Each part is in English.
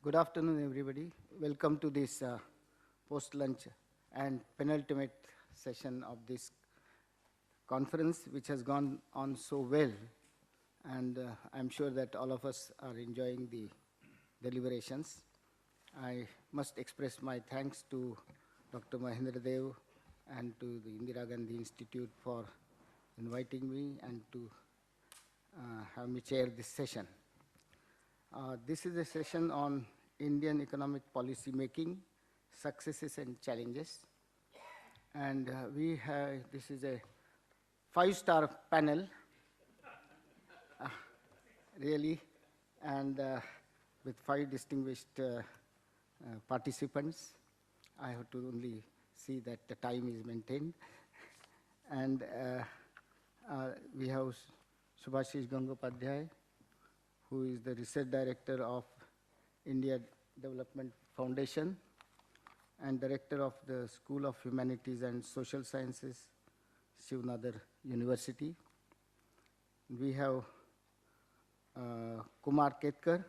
Good afternoon, everybody. Welcome to this post-lunch and penultimate session of this conference, which has gone on so well. And I'm sure that all of us are enjoying the deliberations. I must express my thanks to Dr. Mahendra Dev and to the Indira Gandhi Institute for inviting me and to have me chair this session. This is a session on Indian economic policy making, successes and challenges. And this is a 5-star panel, really, and with 5 distinguished participants. I have to only see that the time is maintained. And we have Subhashish Gangopadhyay, who is the Research Director of India Development Foundation and Director of the School of Humanities and Social Sciences, Shivnadar University. We have Kumar Ketkar,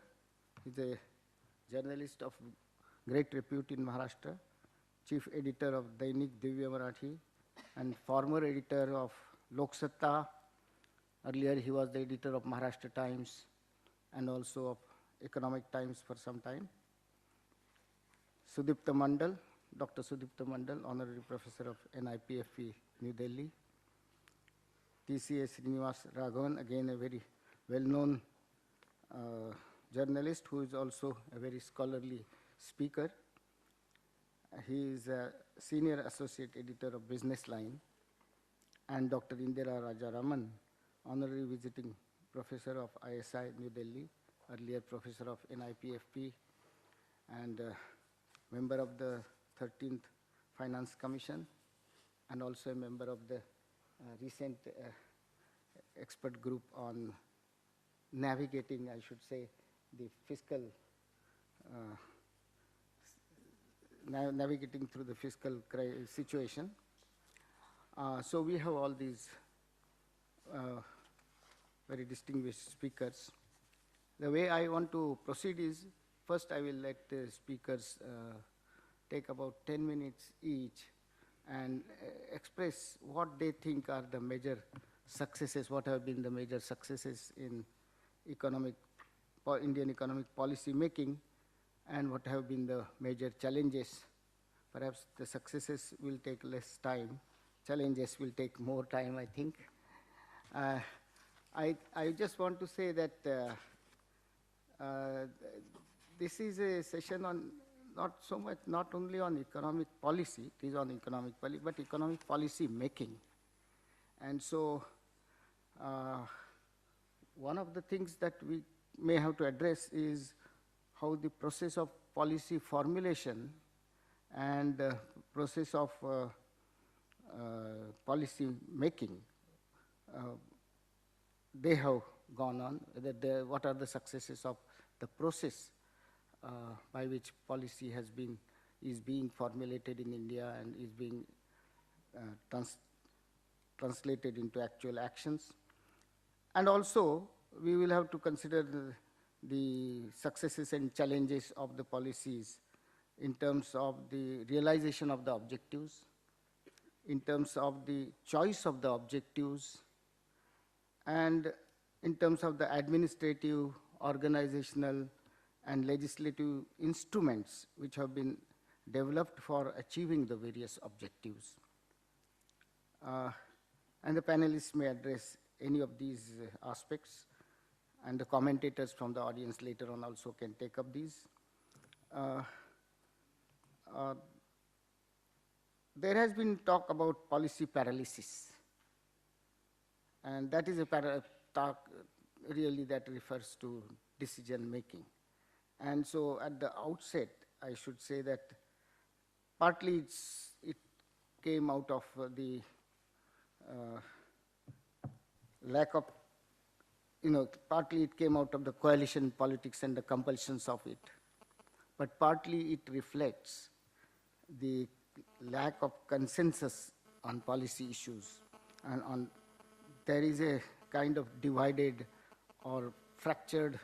he is a journalist of great repute in Maharashtra, Chief Editor of Dainik Divya Marathi, and former editor of Lok Satta. Earlier he was the editor of Maharashtra Times and also of Economic Times for some time. Sudipta Mandal, Dr. Sudipta Mandal, Honorary Professor of NIPFE, New Delhi. TCA Srinivas Raghavan, again a very well-known journalist who is also a very scholarly speaker. He is a Senior Associate Editor of Business Line. And Dr. Indira Rajaraman, Honorary Visiting Professor of ISI, New Delhi, earlier Professor of NIPFP, and member of the 13th Finance Commission, and also a member of the recent expert group on navigating, I should say, the fiscal, navigating through the fiscal situation. So we have all these very distinguished speakers. The way I want to proceed is, first I will let the speakers take about 10 minutes each and express what they think are the major successes, what have been the major successes in Indian economic policy making, and what have been the major challenges. Perhaps the successes will take less time, challenges will take more time, I think. I just want to say that this is a session on not only on economic policy, it is on economic policy, but economic policy making. And so one of the things that we may have to address is how the process of policy formulation and process of policy making, they have gone on, what are the successes of the process by which policy is being formulated in India and is being translated into actual actions. And also, we will have to consider the successes and challenges of the policies in terms of the realization of the objectives, in terms of the choice of the objectives, and in terms of the administrative, organizational, and legislative instruments which have been developed for achieving the various objectives. And the panelists may address any of these aspects, and the commentators from the audience later on also can take up these. There has been talk about policy paralysis, and that is a talk really that refers to decision making. And so at the outset, I should say that partly it came out of the lack of, partly it came out of the coalition politics and the compulsions of it. But partly it reflects the lack of consensus on policy issues, and there is a kind of divided or fractured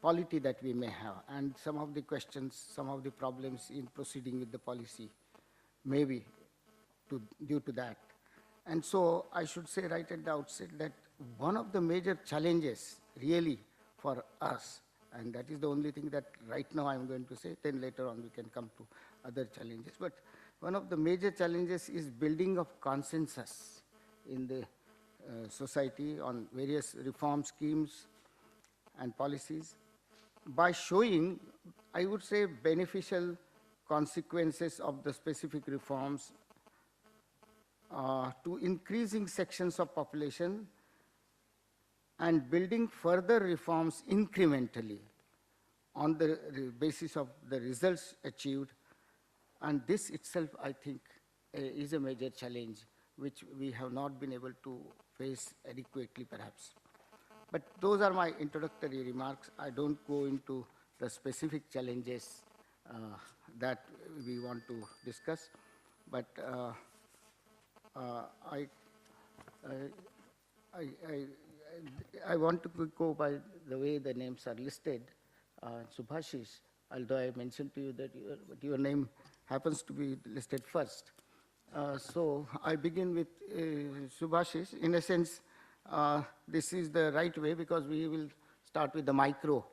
polity that we may have, and some of the questions, some of the problems in proceeding with the policy, maybe due to that. And so I should say right at the outset that one of the major challenges really for us, and that is the only thing that right now I'm going to say, then later on we can come to other challenges. But one of the major challenges is building of consensus in the society on various reform schemes and policies by showing, I would say, beneficial consequences of the specific reforms to increasing sections of population and building further reforms incrementally on the basis of the results achieved. And this itself, I think, is a major challenge which we have not been able to face adequately, perhaps. But those are my introductory remarks. I don't go into the specific challenges that we want to discuss, but I want to go by the way the names are listed. Subhashish, although I mentioned to you that your name happens to be listed first. So I begin with Subhashish. In a sense, this is the right way because we will start with the micro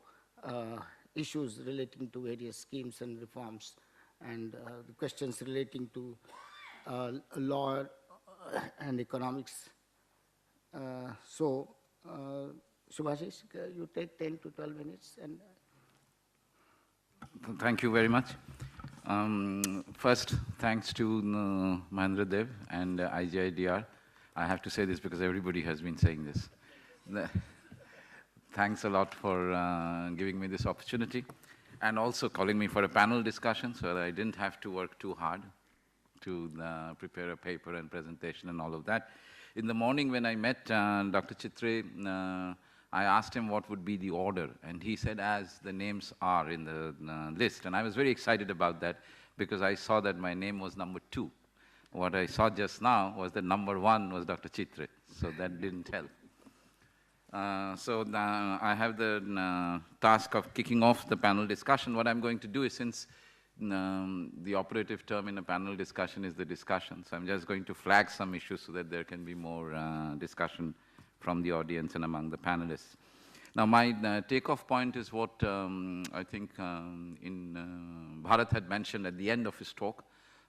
issues relating to various schemes and reforms and the questions relating to law and economics. So, Subhashish, you take 10 to 12 minutes. And thank you very much. First, thanks to Mahendra Dev and IGIDR. I have to say this because everybody has been saying this. Thanks a lot for giving me this opportunity and also calling me for a panel discussion so that I didn't have to work too hard to prepare a paper and presentation and all of that. In the morning when I met Dr. Chitre, I asked him what would be the order, and he said as the names are in the list. And I was very excited about that because I saw that my name was number 2. What I saw just now was that number 1 was Dr. Chitre, so that didn't help. So I have the task of kicking off the panel discussion. What I'm going to do is, since the operative term in a panel discussion is the discussion, so I'm just going to flag some issues so that there can be more discussion from the audience and among the panelists. Now, my takeoff point is what I think Bharat had mentioned at the end of his talk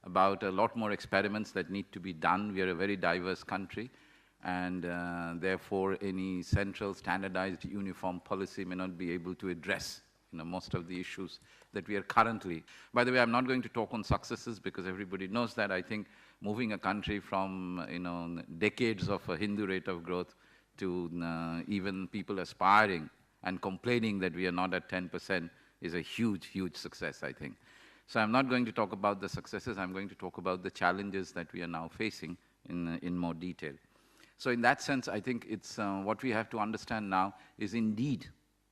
about a lot more experiments that need to be done. We are a very diverse country, and therefore any central standardized uniform policy may not be able to address most of the issues that we are currently. By the way, I'm not going to talk on successes because everybody knows that. I think moving a country from decades of a Hindu rate of growth to even people aspiring and complaining that we are not at 10% is a huge, huge success, I think. So I'm not going to talk about the successes. I'm going to talk about the challenges that we are now facing in more detail. So in that sense, I think it's what we have to understand now is indeed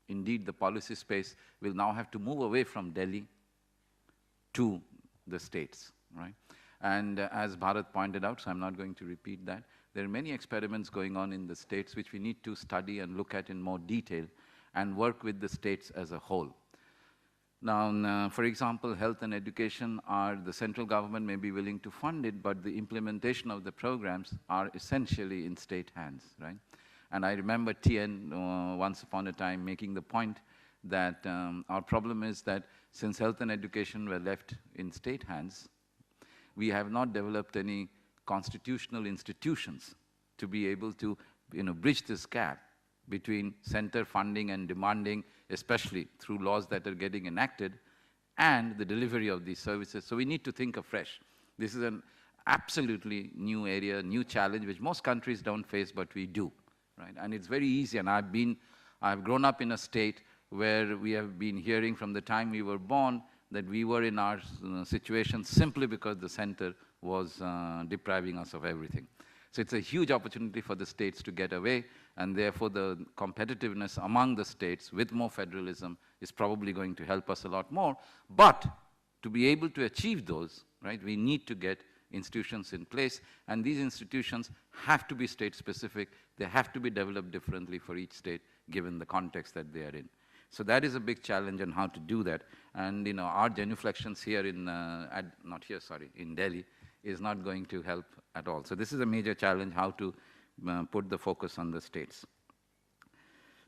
the policy space will now have to move away from Delhi to the states, right? And as Bharat pointed out, so I'm not going to repeat that, there are many experiments going on in the states which we need to study and look at in more detail and work with the states as a whole. Now, for example, health and education the central government may be willing to fund it, but the implementation of the programs are essentially in state hands, right? And I remember TN once upon a time making the point that our problem is that since health and education were left in state hands, we have not developed any constitutional institutions to be able to bridge this gap between center funding and demanding, especially through laws that are getting enacted, and the delivery of these services. So we need to think afresh. This is an absolutely new area, new challenge, which most countries don't face, but we do. Right? And it's very easy, and I've grown up in a state where we have been hearing from the time we were born that we were in our situation simply because the center was depriving us of everything. So it's a huge opportunity for the states to get away, and therefore the competitiveness among the states with more federalism is probably going to help us a lot more. But to be able to achieve those, right, we need to get institutions in place, and these institutions have to be state-specific. They have to be developed differently for each state, given the context that they are in. So that is a big challenge on how to do that. And our genuflections here in Delhi is not going to help at all. So this is a major challenge, how to put the focus on the states.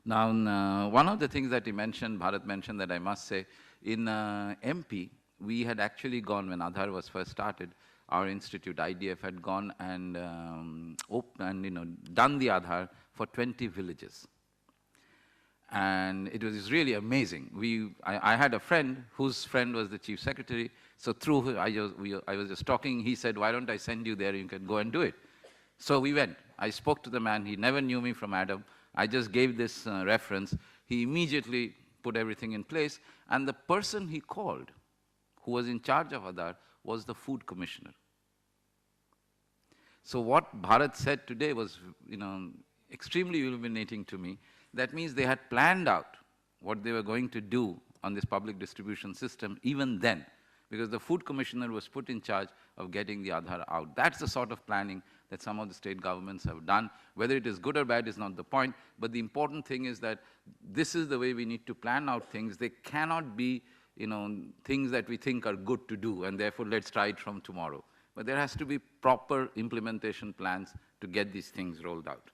Now, one of the things that Bharat mentioned that I must say, in MP, we had actually gone, when Aadhaar was first started, our institute, IDF, had gone and done the Aadhaar for 20 villages. And it was really amazing. I had a friend whose friend was the chief secretary. So through I was just talking. He said, "Why don't I send you there? You can go and do it." So we went. I spoke to the man. He never knew me from Adam. I just gave this reference. He immediately put everything in place. And the person he called, who was in charge of Aadhaar, was the food commissioner. So what Bharat said today was, extremely illuminating to me. That means they had planned out what they were going to do on this public distribution system even then, because the food commissioner was put in charge of getting the Aadhaar out. That's the sort of planning that some of the state governments have done. Whether it is good or bad is not the point, but the important thing is that this is the way we need to plan out things. They cannot be, things that we think are good to do, and therefore let's try it from tomorrow. But there has to be proper implementation plans to get these things rolled out.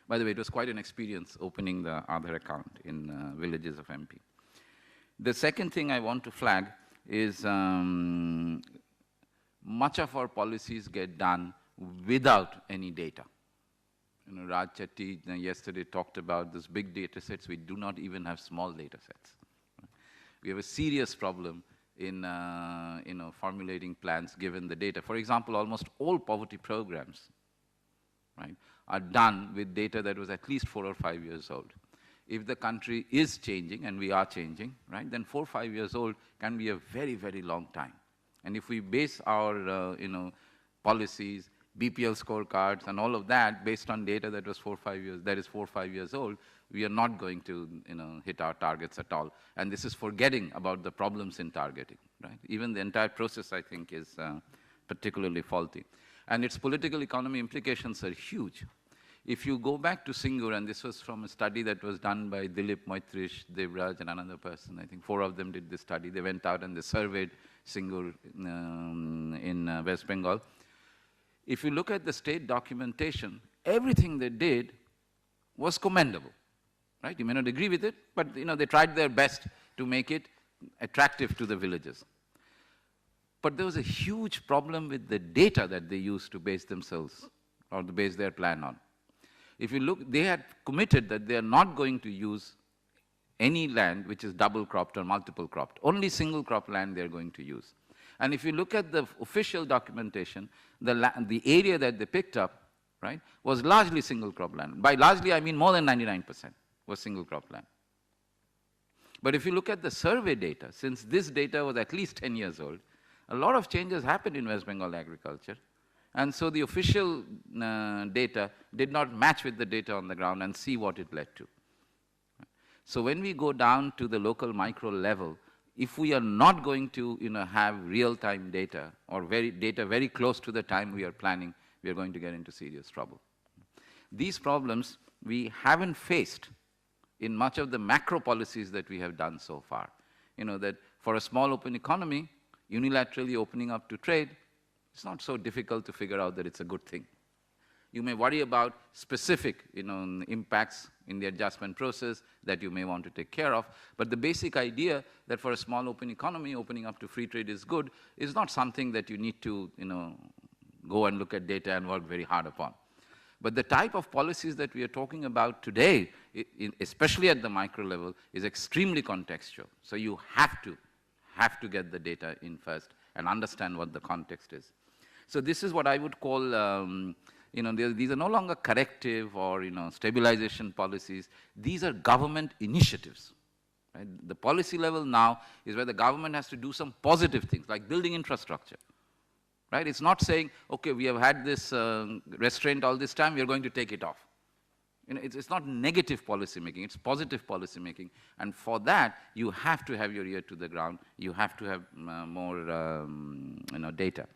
By the way, it was quite an experience opening the Aadhaar account in villages of MP. The second thing I want to flag is much of our policies get done without any data. Raj Chetty yesterday talked about these big data sets. We do not even have small data sets. We have a serious problem in formulating plans given the data. For example, almost all poverty programs, right, are done with data that was at least 4 or 5 years old. If the country is changing, and we are changing, right, then 4 or 5 years old can be a very, very long time. And if we base our, policies, BPL scorecards, and all of that based on data that was 4 or 5 years, that is 4 or 5 years old, we are not going to, hit our targets at all. And this is forgetting about the problems in targeting, right? Even the entire process, I think, is particularly faulty. And its political economy implications are huge. If you go back to Singur, and this was from a study that was done by Dilip, Moitrish, Devraj, and another person, I think 4 of them did this study. They went out and they surveyed Singur in West Bengal. If you look at the state documentation, everything they did was commendable, right? You may not agree with it, but they tried their best to make it attractive to the villagers. But there was a huge problem with the data that they used to base themselves or to base their plan on. If you look, they had committed that they are not going to use any land which is double cropped or multiple cropped. Only single crop land they are going to use. And if you look at the official documentation, the area that they picked up, right, was largely single crop land. By largely, I mean more than 99% was single crop land. But if you look at the survey data, since this data was at least 10 years old, a lot of changes happened in West Bengal agriculture. And so the official data did not match with the data on the ground and see what it led to. So when we go down to the local micro level, if we are not going to have real-time data or data very close to the time we are planning, we are going to get into serious trouble. These problems we haven't faced in much of the macro policies that we have done so far. That for a small open economy, unilaterally opening up to trade, it's not so difficult to figure out that it's a good thing. You may worry about specific impacts in the adjustment process that you may want to take care of, but the basic idea that for a small open economy, opening up to free trade is good is not something that you need to go and look at data and work very hard upon. But the type of policies that we are talking about today, especially at the micro level, is extremely contextual. So you have to get the data in first and understand what the context is. So this is what I would call, these are no longer corrective or, stabilization policies. These are government initiatives. Right? The policy level now is where the government has to do some positive things, like building infrastructure. Right? It's not saying, okay, we have had this restraint all this time, we are going to take it off. It's not negative policy making, it's positive policy making. And for that, you have to have your ear to the ground. You have to have more data.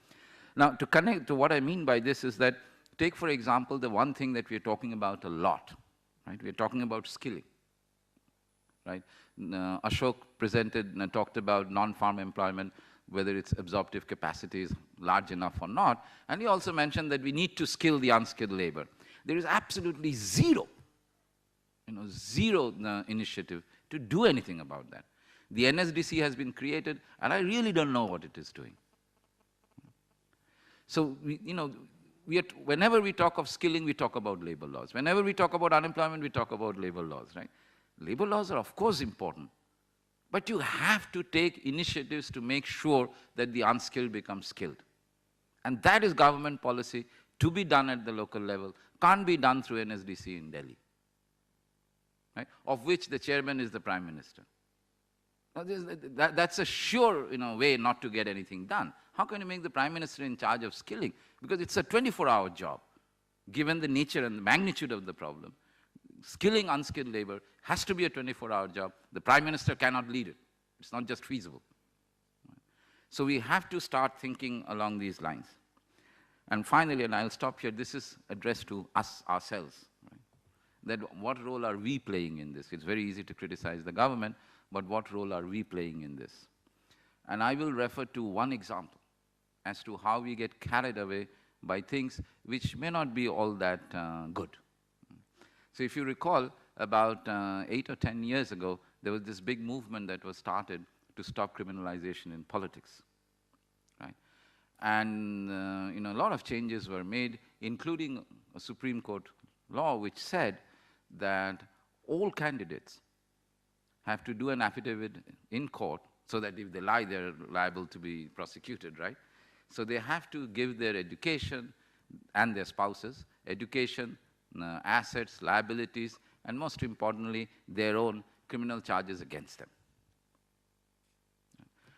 Now, to connect to what I mean by this is that, take, for example, the one thing that we're talking about a lot. Right? We're talking about skilling. right? Ashok presented and talked about non-farm employment, whether its absorptive capacity is large enough or not. And he also mentioned that we need to skill the unskilled labor. There is absolutely zero initiative to do anything about that. The NSDC has been created, and I really don't know what it is doing. So, whenever we talk of skilling, we talk about labor laws. Whenever we talk about unemployment, we talk about labor laws, right? Labor laws are, of course, important. But you have to take initiatives to make sure that the unskilled become skilled. And that is government policy to be done at the local level, can't be done through NSDC in Delhi, right? Of which the chairman is the Prime Minister. Now, that's a sure way not to get anything done. How can you make the Prime Minister in charge of skilling? Because it's a 24-hour job, given the nature and the magnitude of the problem. Skilling unskilled labor has to be a 24-hour job. The Prime Minister cannot lead it. It's not just feasible. So we have to start thinking along these lines. And finally, and I'll stop here, this is addressed to us, ourselves. Right? That what role are we playing in this? It's very easy to criticize the government, but what role are we playing in this? And I will refer to one example as to how we get carried away by things which may not be all that good. So if you recall, about 8 or 10 years ago, there was this big movement that was started to stop criminalization in politics, right? And a lot of changes were made, including a Supreme Court law which said that all candidates have to do an affidavit in court so that if they lie, they're liable to be prosecuted, right? So they have to give their education and their spouses, education, assets, liabilities, and most importantly, their own criminal charges against them.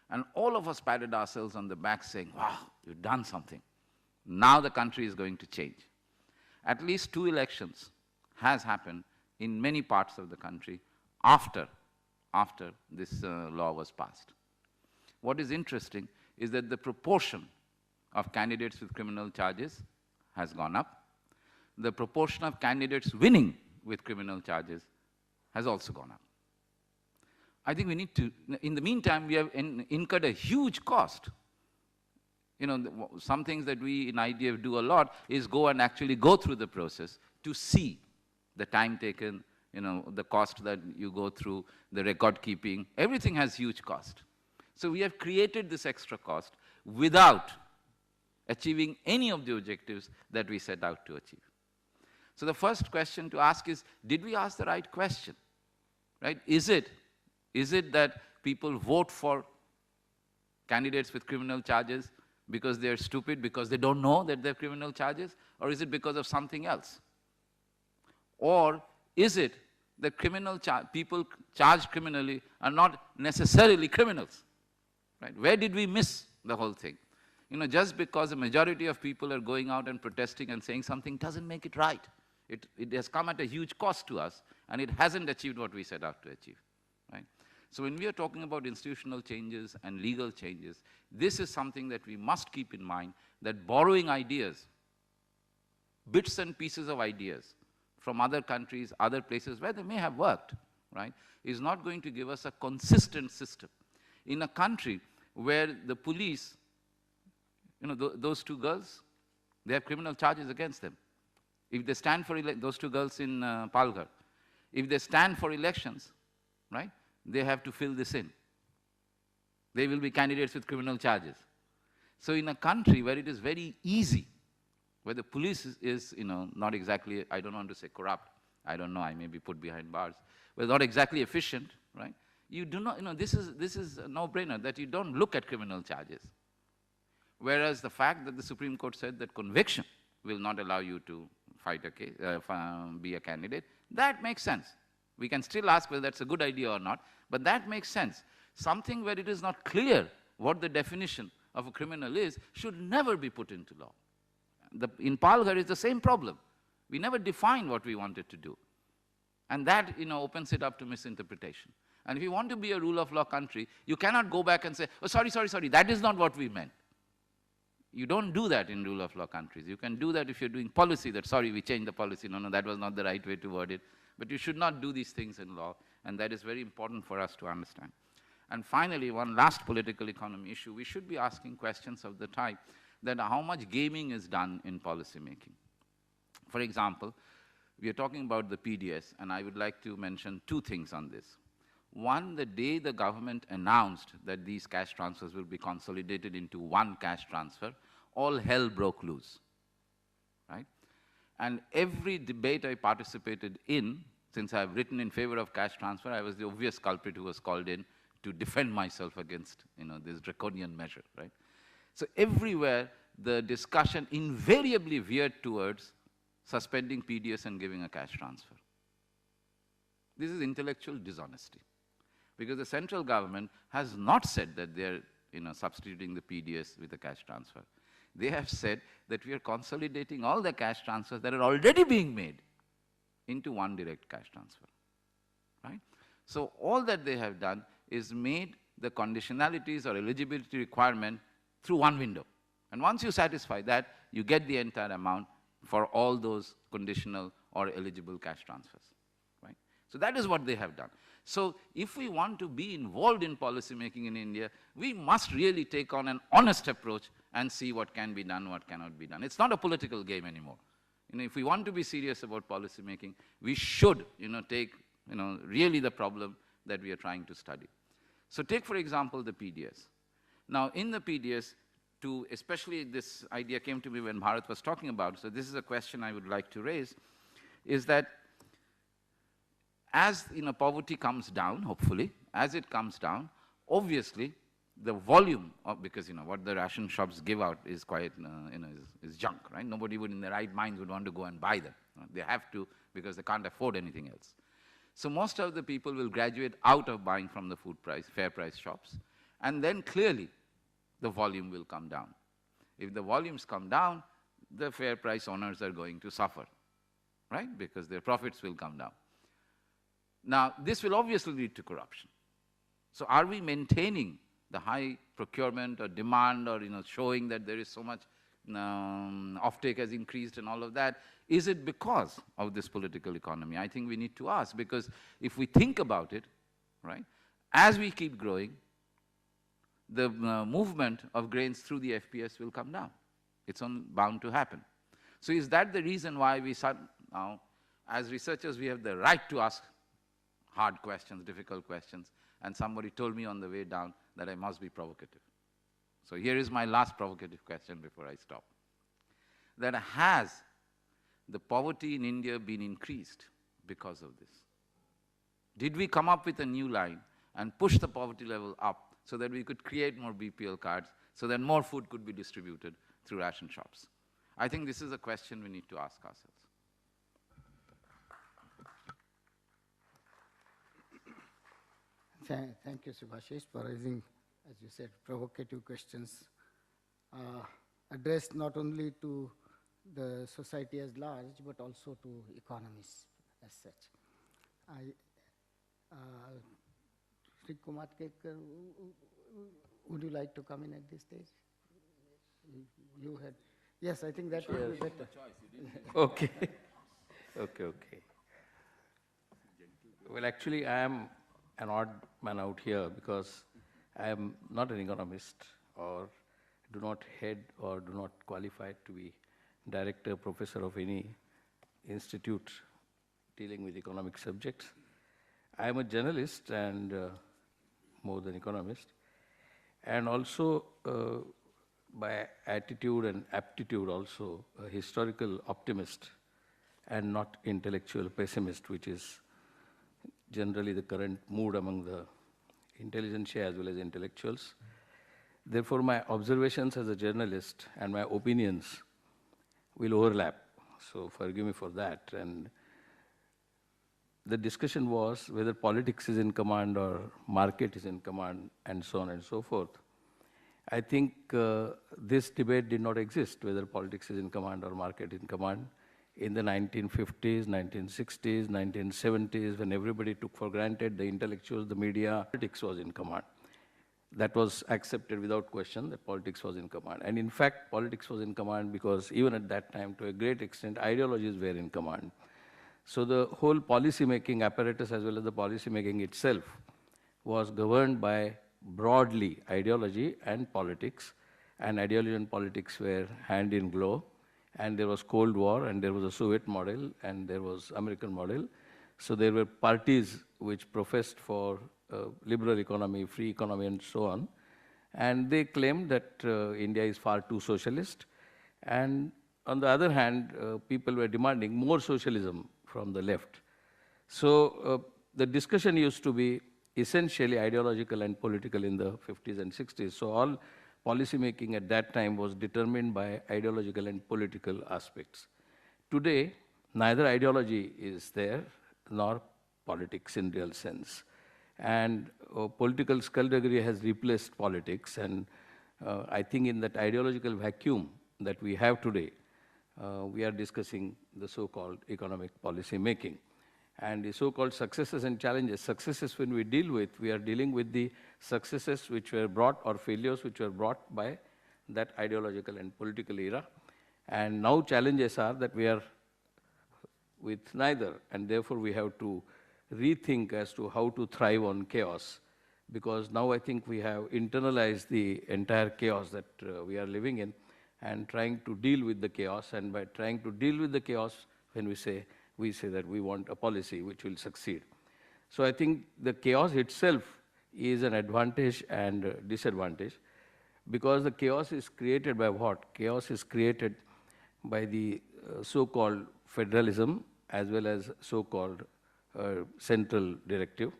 And all of us patted ourselves on the back saying, wow, you've done something. Now the country is going to change. At least 2 elections has happened in many parts of the country after this law was passed. What is interesting is that the proportion of candidates with criminal charges has gone up. The proportion of candidates winning with criminal charges has also gone up. I think we need to, in the meantime, we have incurred a huge cost. Some things that we in IDF do a lot is go and actually go through the process to see the time taken, the cost that you go through, the record keeping, everything has huge cost. So we have created this extra cost without achieving any of the objectives that we set out to achieve. So the first question to ask is, did we ask the right question, right? Is it that people vote for candidates with criminal charges because they're stupid, because they don't know that they're criminal charges, or is it because of something else? Or is it that people charged criminally are not necessarily criminals, right? Where did we miss the whole thing? Just because a majority of people are going out and protesting and saying something doesn't make it right. It has come at a huge cost to us, and it hasn't achieved what we set out to achieve, right? So when we are talking about institutional changes and legal changes, this is something that we must keep in mind, that borrowing ideas, bits and pieces of ideas from other countries, other places where they may have worked, right, is not going to give us a consistent system. In a country where the police, those 2 girls, they have criminal charges against them. If they stand for those 2 girls in Palghar, if they stand for elections, right, they have to fill this in. They will be candidates with criminal charges. So in a country where it is very easy, where the police is not exactly, I don't want to say corrupt, I don't know, I may be put behind bars, but not exactly efficient, right? You do not, this is a no-brainer that you don't look at criminal charges. Whereas the fact that the Supreme Court said that conviction will not allow you to fight a case, be a candidate, that makes sense. We can still ask whether that's a good idea or not, but that makes sense. Something where it is not clear what the definition of a criminal is should never be put into law. In Palghar, it's the same problem. We never defined what we wanted to do. And that, opens it up to misinterpretation. And if you want to be a rule of law country, you cannot go back and say, oh, sorry, that is not what we meant. You don't do that in rule of law countries. You can do that if you're doing policy, that sorry, we changed the policy. No, that was not the right way to word it. But you should not do these things in law. And that is very important for us to understand. And finally, one last political economy issue, we should be asking questions of the type that how much gaming is done in policy making. For example, we are talking about the PDS, and I would like to mention two things on this. One, the day the government announced that these cash transfers will be consolidated into one cash transfer, all hell broke loose, right? And every debate I participated in, since I've written in favor of cash transfer, I was the obvious culprit who was called in to defend myself against, this draconian measure, right? So everywhere, the discussion invariably veered towards suspending PDS and giving a cash transfer. This is intellectual dishonesty, because the central government has not said that they're substituting the PDS with a cash transfer. They have said that we are consolidating all the cash transfers that are already being made into one direct cash transfer, right? So all that they have done is made the conditionalities or eligibility requirement through one window. And once you satisfy that, you get the entire amount for all those conditional or eligible cash transfers, right? So that is what they have done. So if we want to be involved in policy making in India, we must really take on an honest approach and see what can be done, what cannot be done. It's not a political game anymore. If we want to be serious about policy making, we should, take, really the problem that we are trying to study. So take, for example, the PDS. Now, in the PDS, especially this idea came to me when Bharat was talking about, so this is a question I would like to raise, is that as poverty comes down, hopefully, as it comes down, obviously, the volume of, because what the ration shops give out is quite, is junk, right? Nobody would in their right minds would want to go and buy them. They have to because they can't afford anything else. So most of the people will graduate out of buying from the fair price shops, and then clearly the volume will come down. If the volumes come down, the fair price owners are going to suffer, right? Because their profits will come down. Now, this will obviously lead to corruption. So are we maintaining the high procurement or demand or showing that there is so much offtake has increased and all of that? Is it because of this political economy? I think we need to ask, because if we think about it, right, as we keep growing, the movement of grains through the FPS will come down. It's bound to happen. So is that the reason why we now, as researchers, we have the right to ask hard questions, difficult questions, and somebody told me on the way down that I must be provocative. So here is my last provocative question before I stop. That has the poverty in India been increased because of this? Did we come up with a new line and push the poverty level up so that we could create more BPL cards, so that more food could be distributed through ration shops? I think this is a question we need to ask ourselves. Thank you, Subhashish, for raising, as you said, provocative questions addressed not only to the society as large, but also to economists as such. Sri Kumar Ketkar, would you like to come in at this stage? You had, yes, I think that would be better. Okay. Okay. Well, actually, I am an odd man out here because I am not an economist or do not head or do not qualify to be director, professor of any institute dealing with economic subjects. I am a journalist and more than economist, and also by attitude and aptitude also a historical optimist and not intellectual pessimist, which is generally the current mood among the intelligentsia as well as intellectuals. Therefore, my observations as a journalist and my opinions will overlap. So forgive me for that. And the discussion was whether politics is in command or market is in command and so on and so forth. I think this debate did not exist, whether politics is in command or market in command. In the 1950s, 1960s, 1970s, when everybody took for granted, the intellectuals, the media, politics was in command. That was accepted without question, that politics was in command. And in fact, politics was in command because even at that time, to a great extent, ideologies were in command. So the whole policy-making apparatus as well as the policy-making itself was governed by broadly ideology and politics, and ideology and politics were hand in glove, and there was Cold War, and there was a Soviet model, and there was American model. So there were parties which professed for liberal economy, free economy, and so on. And they claimed that India is far too socialist. And on the other hand, people were demanding more socialism from the left. So the discussion used to be essentially ideological and political in the 50s and 60s. So all policy making at that time was determined by ideological and political aspects. Today, neither ideology is there nor politics in real sense. And political skullduggery has replaced politics. And I think in that ideological vacuum that we have today, we are discussing the so-called economic policy making. And the so-called successes and challenges, successes when we deal with, we are dealing with the successes which were brought or failures which were brought by that ideological and political era. And now challenges are that we are with neither, and therefore we have to rethink as to how to thrive on chaos, because now I think we have internalized the entire chaos that we are living in and trying to deal with the chaos. And by trying to deal with the chaos, when we say that we want a policy which will succeed. So I think the chaos itself is an advantage and disadvantage, because the chaos is created by what? Chaos is created by the so-called federalism as well as so-called central directive.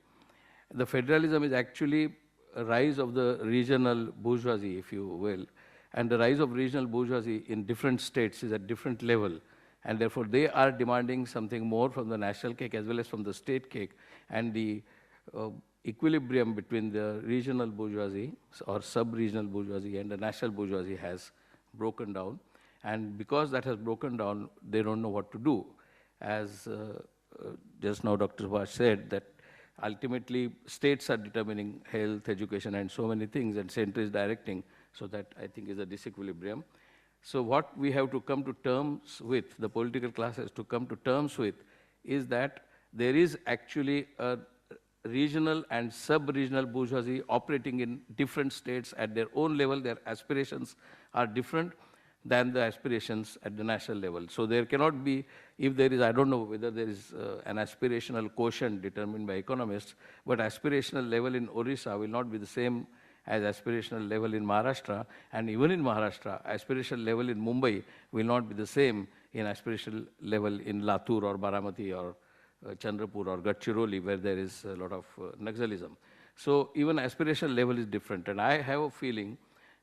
The federalism is actually a rise of the regional bourgeoisie, if you will, and the rise of regional bourgeoisie in different states is at different level, and therefore they are demanding something more from the national cake as well as from the state cake, and the equilibrium between the regional bourgeoisie or sub-regional bourgeoisie and the national bourgeoisie has broken down, and because that has broken down, they don't know what to do. As just now Dr. Subhash said, that ultimately states are determining health, education, and so many things, and center is directing, so that I think is a disequilibrium. So what we have to come to terms with, the political class has to come to terms with, is that there is actually a regional and sub-regional bourgeoisie operating in different states at their own level. Their aspirations are different than the aspirations at the national level. So there cannot be, if there is, I don't know whether there is an aspirational quotient determined by economists, but aspirational level in Orissa will not be the same as aspirational level in Maharashtra, and even in Maharashtra, aspirational level in Mumbai will not be the same in aspirational level in Latur or Baramati or Chandrapur or Gadchiroli, where there is a lot of Naxalism. So even aspirational level is different, and I have a feeling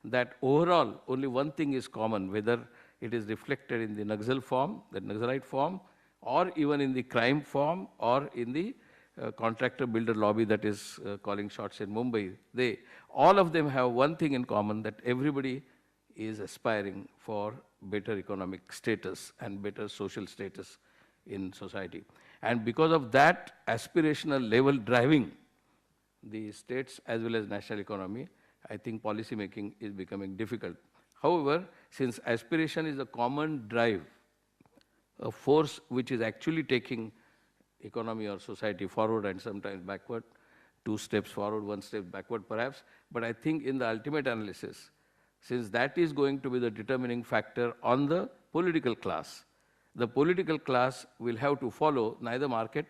that overall only one thing is common, whether it is reflected in the Naxal form, the Naxalite form, or even in the crime form, or in the contractor-builder lobby that is calling shots in Mumbai. All of them have one thing in common, that everybody is aspiring for better economic status and better social status in society. And because of that aspirational level driving the states as well as national economy, I think policy making is becoming difficult. However, since aspiration is a common drive, a force which is actually taking economy or society forward and sometimes backward, 2 steps forward, 1 step backward perhaps, but I think in the ultimate analysis, since that is going to be the determining factor on the political class, the political class will have to follow neither market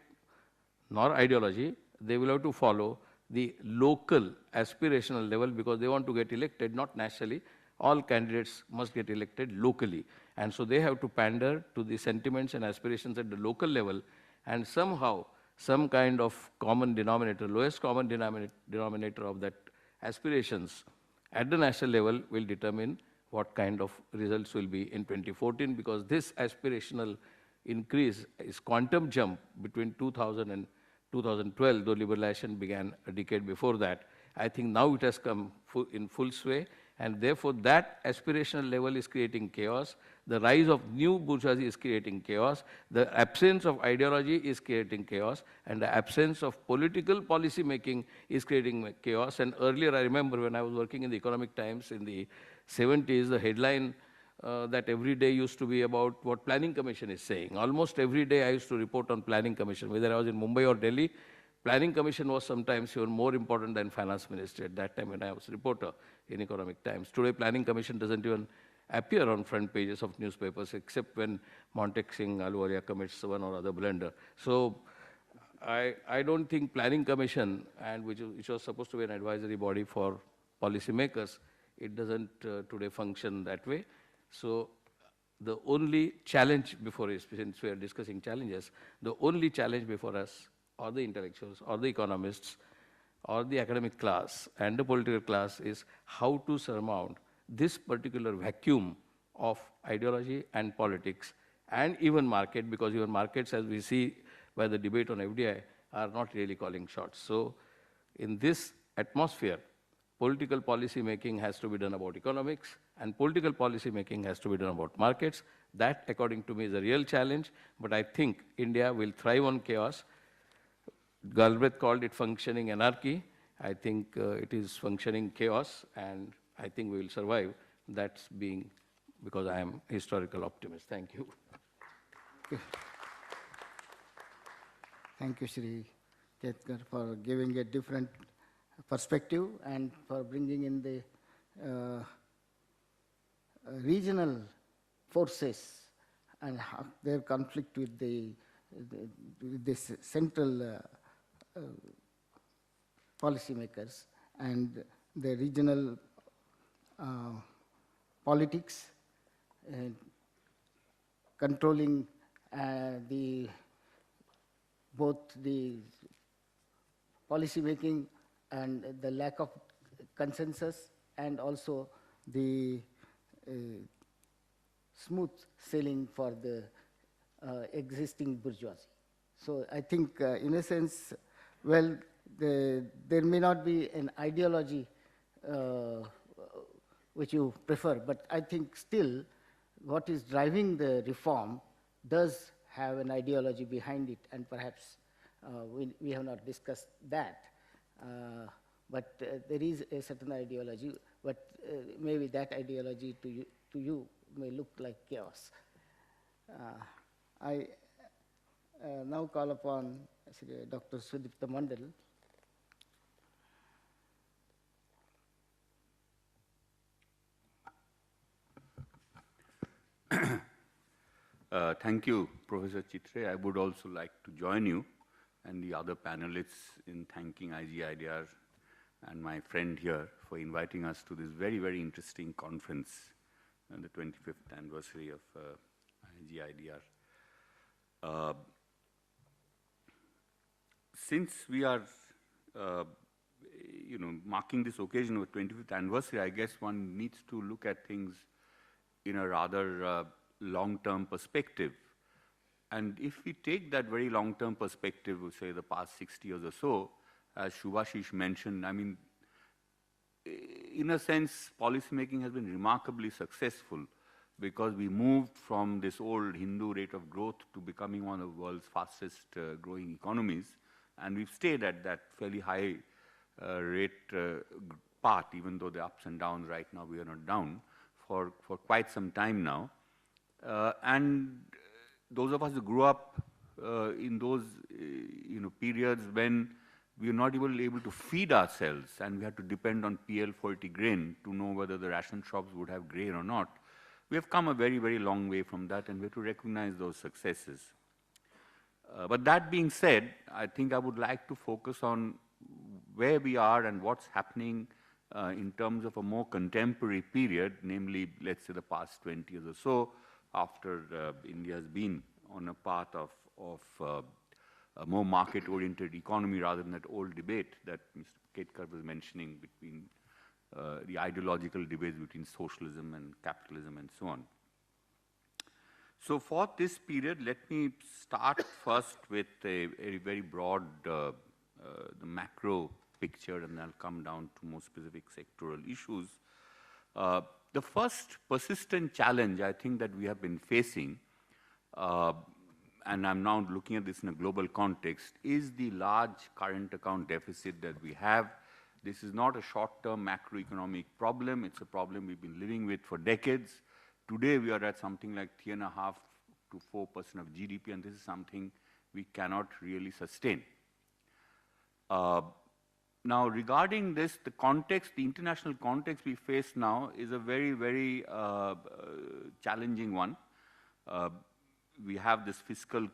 nor ideology. They will have to follow the local aspirational level, because they want to get elected, not nationally. All candidates must get elected locally. And so they have to pander to the sentiments and aspirations at the local level, and somehow some kind of common denominator, lowest common denominator of that aspirations at the national level will determine what kind of results will be in 2014, because this aspirational increase is quantum jump between 2000 and 2012, though liberalization began a decade before that. I think now it has come in full sway, and therefore that aspirational level is creating chaos. The rise of new bourgeoisie is creating chaos. The absence of ideology is creating chaos, and the absence of political policy making is creating chaos. And earlier, I remember when I was working in the Economic Times in the 70s, the headline that every day used to be about what Planning Commission is saying. Almost every day I used to report on Planning Commission, whether I was in Mumbai or Delhi. Planning Commission was sometimes even more important than Finance Ministry at that time when I was a reporter in Economic Times. Today, Planning Commission doesn't even appear on front pages of newspapers except when Montek Singh Ahluwalia commits one or other blunder. So I don't think Planning Commission, and which was supposed to be an advisory body for policymakers, it doesn't today function that way. So the only challenge before us, since we are discussing challenges, the only challenge before us, or the intellectuals, or the economists, or the academic class, and the political class is how to surmount this particular vacuum of ideology and politics, and even market, because even markets, as we see by the debate on FDI, are not really calling shots. So in this atmosphere, political policy making has to be done about economics, and political policy making has to be done about markets. That, according to me, is a real challenge, but I think India will thrive on chaos. Galbraith called it functioning anarchy. I think it is functioning chaos, and I think we will survive. That's being, because I am a historical optimist. Thank you. Okay. Thank you, Shri Ketkar, for giving a different perspective and for bringing in the regional forces and how their conflict with this central policymakers and the regional politics, controlling both the policy making and the lack of consensus, and also the smooth sailing for the existing bourgeoisie. So I think, in a sense, well, there may not be an ideology which you prefer, but I think still what is driving the reform does have an ideology behind it, and perhaps we have not discussed that. But there is a certain ideology, but maybe that ideology to you may look like chaos. I now call upon Dr. Sudipta Mandal. Thank you, Professor Chitre. I would also like to join you and the other panelists in thanking IGIDR and my friend here for inviting us to this very, very interesting conference on the 25th anniversary of IGIDR. Since we are, marking this occasion of 25th anniversary, I guess one needs to look at things in a rather long-term perspective. And if we take that very long-term perspective, say the past 60 years or so, as Shubhashish mentioned, I mean, in a sense, policymaking has been remarkably successful because we moved from this old Hindu rate of growth to becoming one of the world's fastest growing economies. And we've stayed at that fairly high rate path, even though the ups and downs right now, we are not down, for quite some time now. And those of us who grew up in those periods when we were not even able to feed ourselves and we had to depend on PL40 grain to know whether the ration shops would have grain or not, we have come a very, very long way from that, and we have to recognize those successes. But that being said, I think I would like to focus on where we are and what's happening in terms of a more contemporary period, namely, let's say, the past 20 years or so, after India has been on a path of a more market-oriented economy rather than that old debate that Mr. Ketkar was mentioning between the ideological debates between socialism and capitalism and so on. So for this period, let me start first with a very broad the macro picture, and I'll come down to more specific sectoral issues. The first persistent challenge I think that we have been facing, and I'm now looking at this in a global context, is the large current account deficit that we have. This is not a short-term macroeconomic problem. It's a problem we've been living with for decades. Today, we are at something like 3.5 to 4% of GDP, and this is something we cannot really sustain. Now, regarding this, the context, the international context we face now is a very, very challenging one. We have this fiscal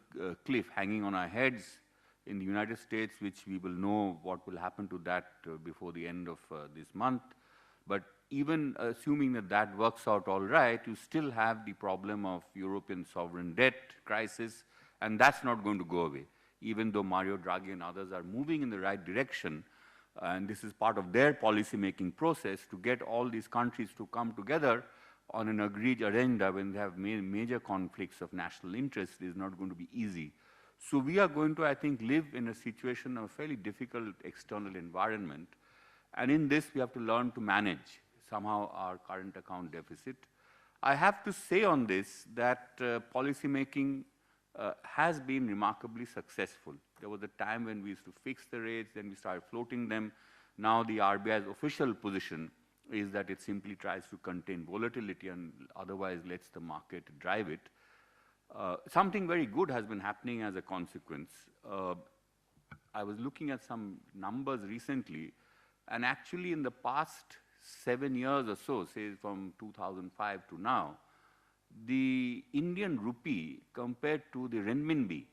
cliff hanging on our heads in the United States, which we will know what will happen to that before the end of this month. But even assuming that that works out all right, you still have the problem of European sovereign debt crisis, and that's not going to go away. Even though Mario Draghi and others are moving in the right direction, and this is part of their policy-making process to get all these countries to come together on an agreed agenda when they have major conflicts of national interest is not going to be easy. So we are going to, I think, live in a situation of a fairly difficult external environment. And in this, we have to learn to manage somehow our current account deficit. I have to say on this that policy-making has been remarkably successful. There was a time when we used to fix the rates, then we started floating them. Now the RBI's official position is that it simply tries to contain volatility and otherwise lets the market drive it. Something very good has been happening as a consequence. I was looking at some numbers recently, and actually in the past 7 years or so, say from 2005 to now, the Indian rupee compared to the renminbi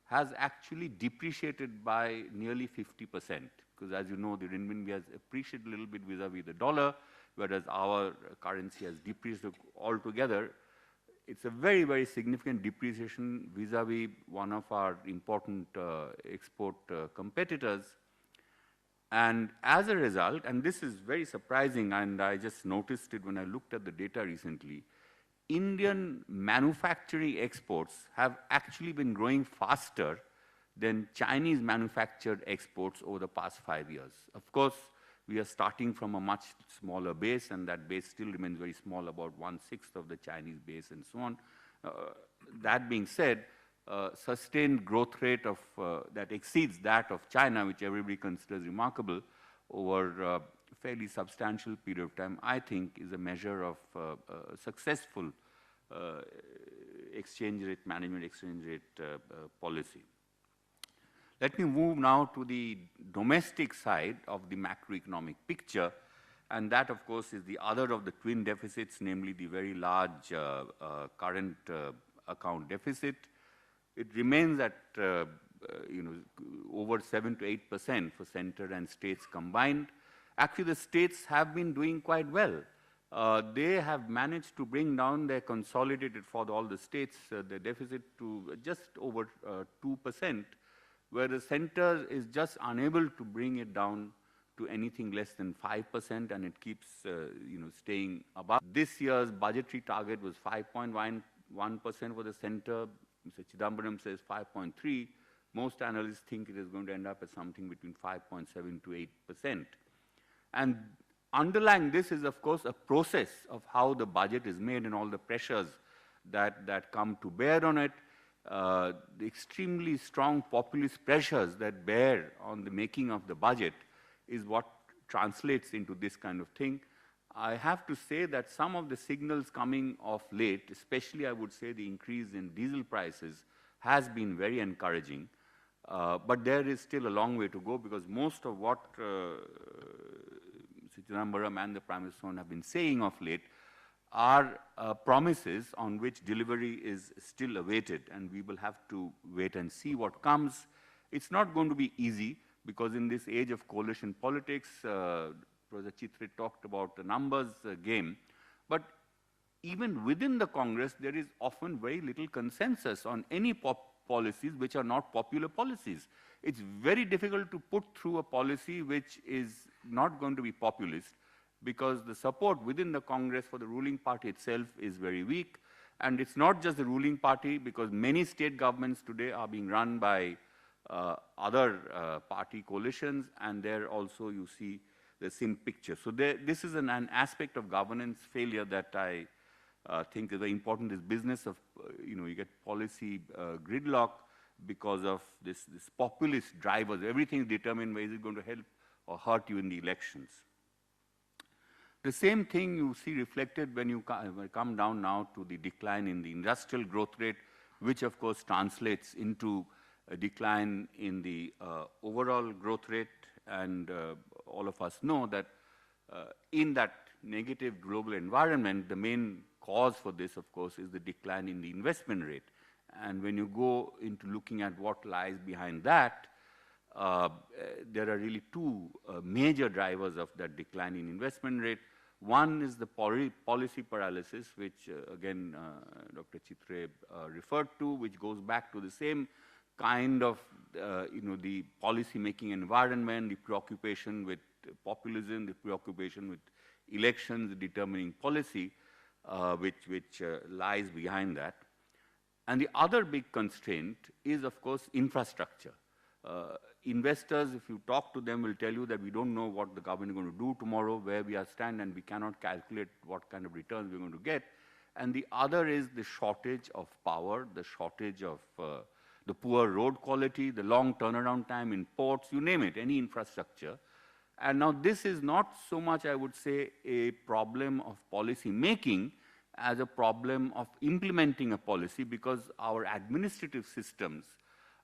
has actually depreciated by nearly 50%. Because as you know, the renminbi has appreciated a little bit vis-a-vis the dollar, whereas our currency has depreciated altogether. It's a very, very significant depreciation vis-a-vis one of our important export competitors. And as a result, and this is very surprising, and I just noticed it when I looked at the data recently, Indian manufacturing exports have actually been growing faster than Chinese manufactured exports over the past 5 years. Of course, we are starting from a much smaller base, and that base still remains very small, about 1/6 of the Chinese base and so on. That being said, sustained growth rate of that exceeds that of China, which everybody considers remarkable, over a fairly substantial period of time, I think is a measure of successful exchange rate management, exchange rate policy. Let me move now to the domestic side of the macroeconomic picture, and that, of course, is the other of the twin deficits, namely the very large current account deficit. It remains at over 7 to 8% for center and states combined. Actually, the states have been doing quite well. They have managed to bring down their consolidated, for all the states, the deficit to just over 2%, where the center is just unable to bring it down to anything less than 5%, and it keeps staying above. This year's budgetary target was 5.1% for the center. Mr. Chidambaram says 5.3. Most analysts think it is going to end up at something between 5.7 to 8%. And underlying this is, of course, a process of how the budget is made and all the pressures that come to bear on it. The extremely strong populist pressures that bear on the making of the budget is what translates into this kind of thing. I have to say that some of the signals coming of late, especially I would say the increase in diesel prices, has been very encouraging. But there is still a long way to go, because most of what Chidambaram and the Prime Minister have been saying of late are promises on which delivery is still awaited, and we will have to wait and see what comes. It's not going to be easy, because in this age of coalition politics, Professor Chitri talked about the numbers game, but even within the Congress, there is often very little consensus on any policies which are not popular policies. It's very difficult to put through a policy which is not going to be populist, because the support within the Congress for the ruling party itself is very weak. And it's not just the ruling party, because many state governments today are being run by other party coalitions, and there also you see the same picture. So this is an aspect of governance failure that I think is very important. This business of, you get policy gridlock because of this populist drivers. Everything is determined by is it going to help or hurt you in the elections. The same thing you see reflected when you come down now to the decline in the industrial growth rate, which of course translates into a decline in the overall growth rate. And all of us know that in that negative global environment, the main cause for this, of course, is the decline in the investment rate. And when you go into looking at what lies behind that, there are really two major drivers of that decline in investment rate. One is the policy paralysis, which again Dr. Chitre referred to, which goes back to the same kind of the policy making environment, the preoccupation with populism, the preoccupation with elections determining policy, which lies behind that. And the other big constraint is, of course, infrastructure. Investors, if you talk to them, will tell you that we don't know what the government is going to do tomorrow, where we are stand, and we cannot calculate what kind of returns we're going to get. And the other is the shortage of power, the shortage of the poor road quality, the long turnaround time in ports, you name it, any infrastructure. And now this is not so much, I would say, a problem of policy making as a problem of implementing a policy, because our administrative systems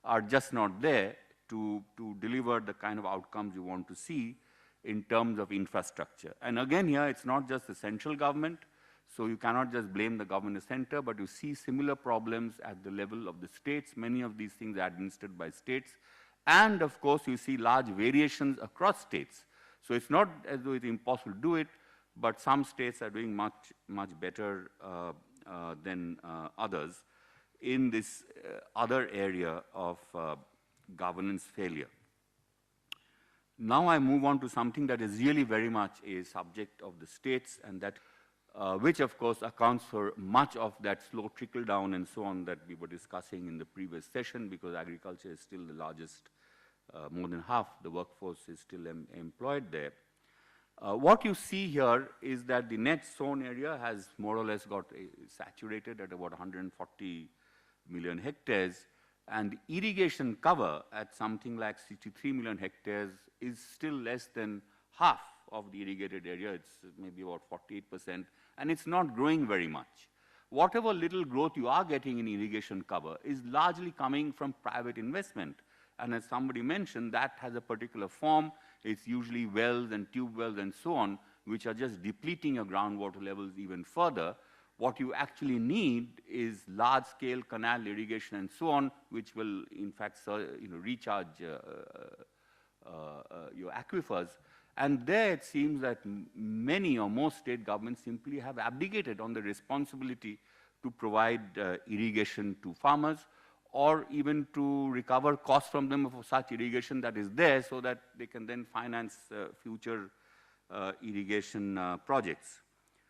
are just not there to deliver the kind of outcomes you want to see in terms of infrastructure. And again here, it's not just the central government, so you cannot just blame the government center, but you see similar problems at the level of the states. Many of these things are administered by states. And of course, you see large variations across states. So it's not as though it's impossible to do it, but some states are doing much, much better than others in this other area of governance failure. Now I move on to something that is really very much a subject of the states, and that which of course accounts for much of that slow trickle down and so on that we were discussing in the previous session, because agriculture is still the largest, more than half the workforce is still employed there. What you see here is that the net sown area has more or less got saturated at about 140 million hectares, and the irrigation cover at something like 63 million hectares is still less than half of the irrigated area. It's maybe about 48%, and it's not growing very much. Whatever little growth you are getting in irrigation cover is largely coming from private investment. And as somebody mentioned, that has a particular form. It's usually wells and tube wells and so on, which are just depleting your groundwater levels even further. What you actually need is large-scale canal irrigation and so on, which will, in fact, recharge your aquifers. And there it seems that many or most state governments simply have abdicated on the responsibility to provide irrigation to farmers, or even to recover costs from them for such irrigation that is there, so that they can then finance future irrigation projects.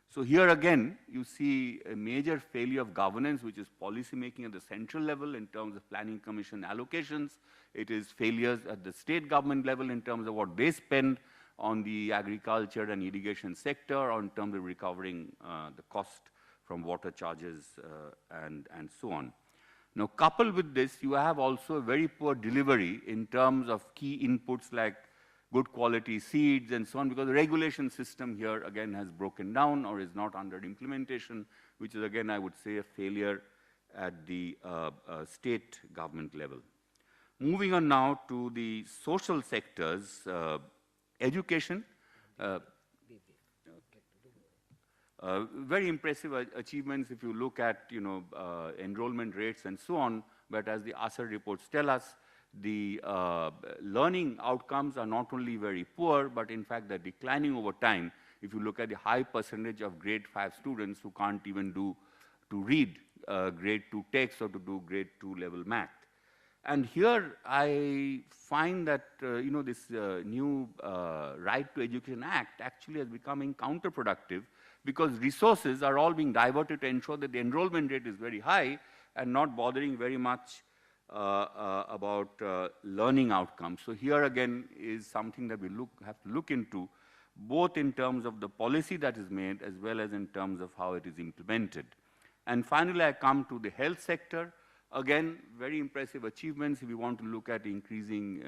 So here again, you see a major failure of governance, which is policy making at the central level in terms of planning commission allocations. It is failures at the state government level in terms of what they spend on the agriculture and irrigation sector, or in terms of recovering the cost from water charges and so on. Now, coupled with this, you have also a very poor delivery in terms of key inputs like good quality seeds and so on, because the regulation system here again has broken down or is not under implementation, which is again, I would say, a failure at the state government level. Moving on now to the social sectors, education. Very impressive achievements if you look at enrollment rates and so on, but as the ASER reports tell us, the learning outcomes are not only very poor, but in fact they're declining over time. If you look at the high percentage of grade 5 students who can't even to read grade 2 text or to do grade 2 level math. And here I find that this new Right to Education Act actually is becoming counterproductive, because resources are all being diverted to ensure that the enrollment rate is very high and not bothering very much about learning outcomes. So here again is something that we have to look into, both in terms of the policy that is made as well as in terms of how it is implemented. And finally, I come to the health sector. Again, very impressive achievements if we want to look at increasing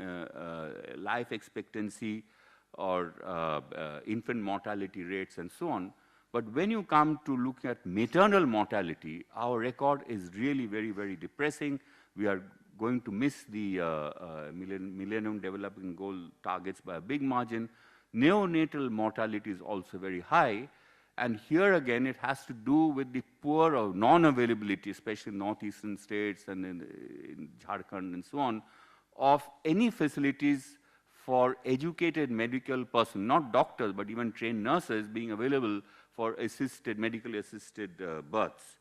life expectancy, or infant mortality rates and so on. But when you come to look at maternal mortality, our record is really very, very depressing. We are going to miss the Millennium Development Goal targets by a big margin. Neonatal mortality is also very high. And here again, it has to do with the poor or non-availability, especially in northeastern states and in Jharkhand and so on, of any facilities for educated medical personnel, not doctors, but even trained nurses being available for medically assisted births.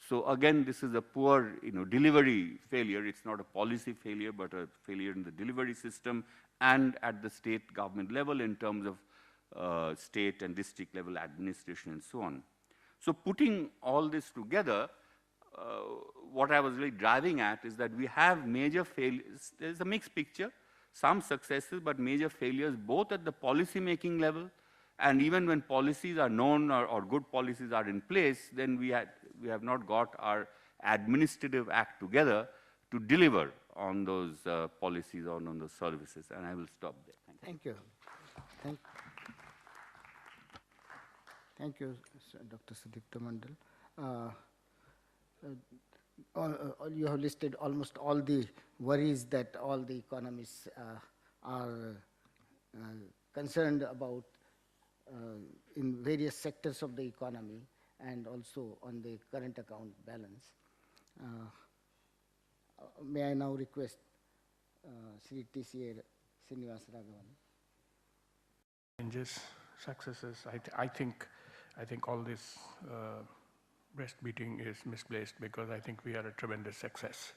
So again, this is a poor delivery failure. It's not a policy failure, but a failure in the delivery system and at the state government level in terms of state and district level administration and so on. So putting all this together, what I was really driving at is that we have major failures. There's a mixed picture, some successes, but major failures both at the policy making level, and even when policies are known or good policies are in place, then we have not got our administrative act together to deliver on those policies or on those services. And I will stop there. Thank you. Thank you, Dr. Sudipta Mandal. You have listed almost all the worries that all the economists are concerned about in various sectors of the economy and also on the current account balance. May I now request Sri TCA Srinivas Raghavan. Changes, successes. I think all this breast beating is misplaced because I think we are a tremendous success.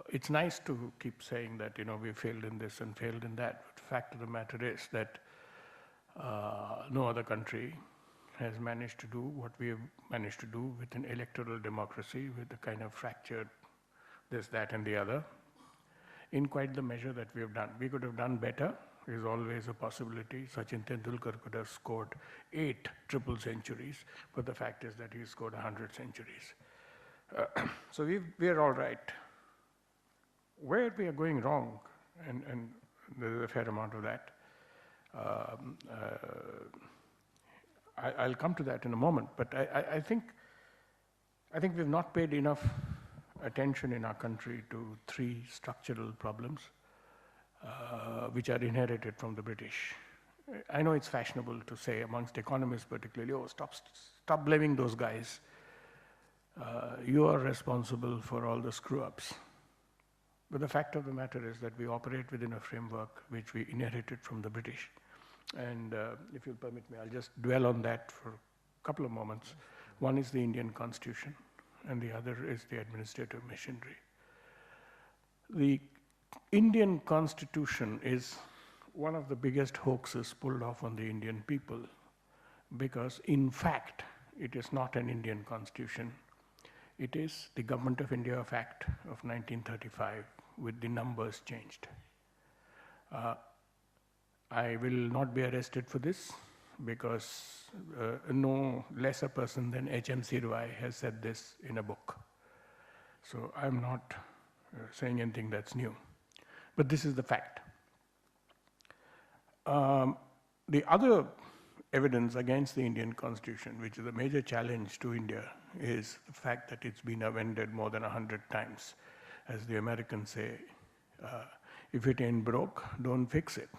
It's nice to keep saying that we failed in this and failed in that. But the fact of the matter is that no other country has managed to do what we have managed to do with an electoral democracy, with the kind of fractured this, that, and the other, in quite the measure that we have done. We could have done better. Is always a possibility. Sachin Tendulkar could have scored 8 triple centuries, but the fact is that he scored 100 centuries. So we are all right. Where we are going wrong, and there is a fair amount of that, I'll come to that in a moment, but I think we've not paid enough attention in our country to 3 structural problems which are inherited from the British. I know it's fashionable to say amongst economists particularly, oh, stop blaming those guys. You are responsible for all the screw-ups. But the fact of the matter is that we operate within a framework which we inherited from the British. And if you'll permit me, I'll just dwell on that for a couple of moments. One is the Indian Constitution, and the other is the administrative machinery. The Indian Constitution is one of the biggest hoaxes pulled off on the Indian people because, in fact, it is not an Indian Constitution. It is the Government of India Act of 1935 with the numbers changed. I will not be arrested for this because no lesser person than H.M. Sirvai has said this in a book. So I'm not saying anything that's new. But this is the fact. The other evidence against the Indian Constitution, which is a major challenge to India, is the fact that it's been amended more than 100 times. As the Americans say, if it ain't broke, don't fix it.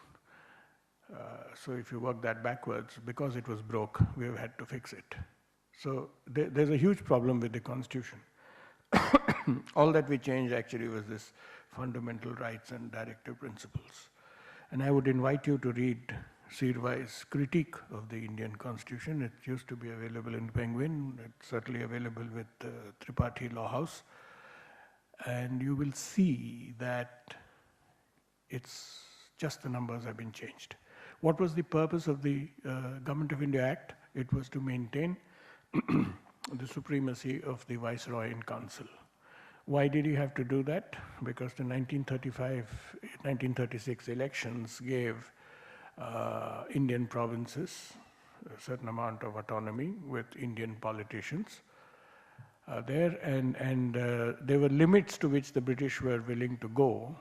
So if you work that backwards, because it was broke, we've had to fix it. So there's a huge problem with the Constitution. All that we changed actually was this fundamental rights and directive principles. And I would invite you to read Sirvai's critique of the Indian Constitution. It used to be available in Penguin. It's certainly available with Tripathi Law House. And you will see that it's just the numbers have been changed. What was the purpose of the Government of India Act? It was to maintain the supremacy of the Viceroy in Council. Why did he have to do that? Because the 1935-1936 elections gave Indian provinces a certain amount of autonomy with Indian politicians there, and there were limits to which the British were willing to go.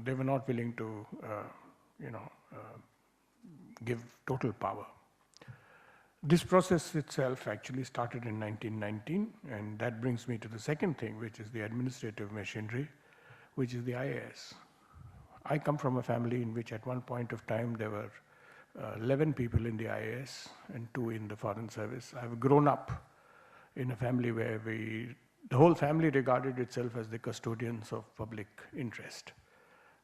They were not willing to, give total power. This process itself actually started in 1919, and that brings me to the second thing, which is the administrative machinery, which is the IAS. I come from a family in which at one point of time there were 11 people in the IAS and 2 in the Foreign Service. I've grown up in a family where the whole family regarded itself as the custodians of public interest.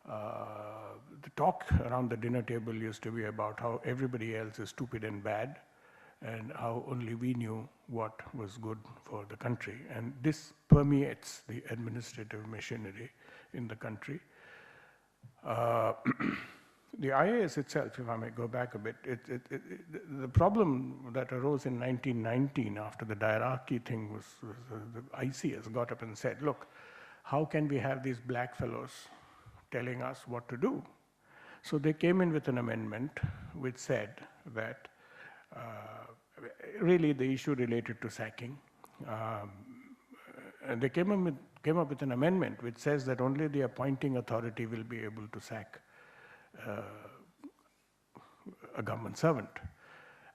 The talk around the dinner table used to be about how everybody else is stupid and bad, and how only we knew what was good for the country. And this permeates the administrative machinery in the country. The IAS itself, if I may go back a bit, the problem that arose in 1919 after the diarchy thing was the ICS got up and said, look, how can we have these black fellows telling us what to do? So they came in with an amendment which said that really the issue related to sacking. And they came up with an amendment which says that only the appointing authority will be able to sack a government servant.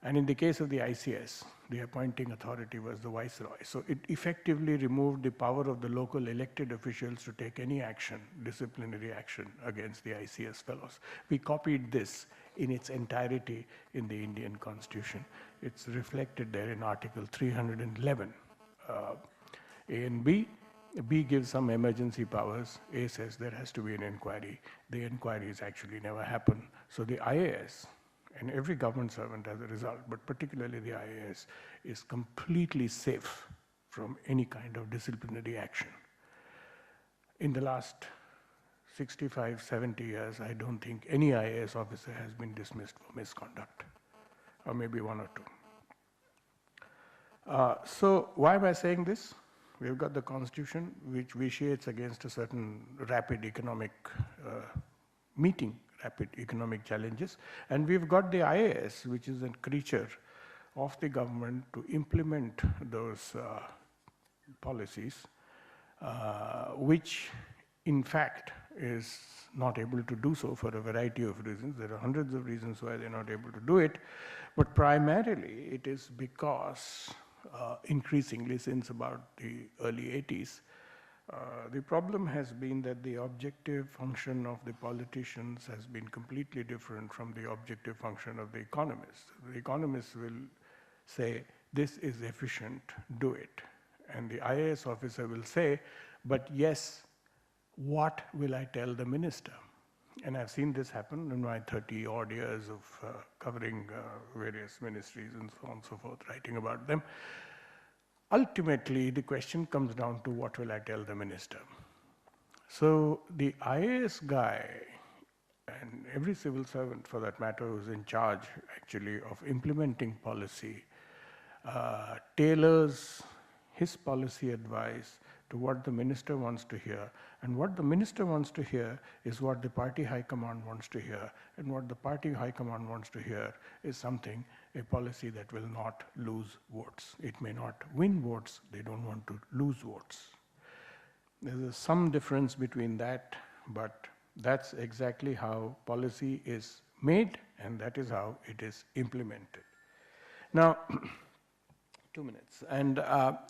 And in the case of the ICS, the appointing authority was the Viceroy. So it effectively removed the power of the local elected officials to take any action, disciplinary action, against the ICS fellows. We copied this in its entirety in the Indian Constitution. It's reflected there in Article 311. A and B. B gives some emergency powers. A says there has to be an inquiry. The inquiries actually never happen. So the IAS, and every government servant as a result, but particularly the IAS, is completely safe from any kind of disciplinary action. In the last 65, 70 years, I don't think any IAS officer has been dismissed for misconduct, or maybe one or two. So why am I saying this? We've got the Constitution, which vitiates against a certain rapid economic meeting rapid economic challenges. And we've got the IAS, which is a creature of the government to implement those policies, which in fact is not able to do so for a variety of reasons. There are hundreds of reasons why they're not able to do it, but primarily it is because increasingly since about the early 80s, the problem has been that the objective function of the politicians has been completely different from the objective function of the economists. The economists will say, this is efficient, do it. And the IAS officer will say, but yes, what will I tell the minister? And I've seen this happen in my 30-odd years of covering various ministries and so on and so forth, writing about them. Ultimately, the question comes down to what will I tell the minister? So the IAS guy, and every civil servant for that matter who's in charge actually of implementing policy, tailors his policy advice to what the minister wants to hear. And what the minister wants to hear is what the party high command wants to hear. And what the party high command wants to hear is something, a policy that will not lose votes. It may not win votes, they don't want to lose votes. There's some difference between that, but that's exactly how policy is made, and that is how it is implemented. Now, 2 minutes. And there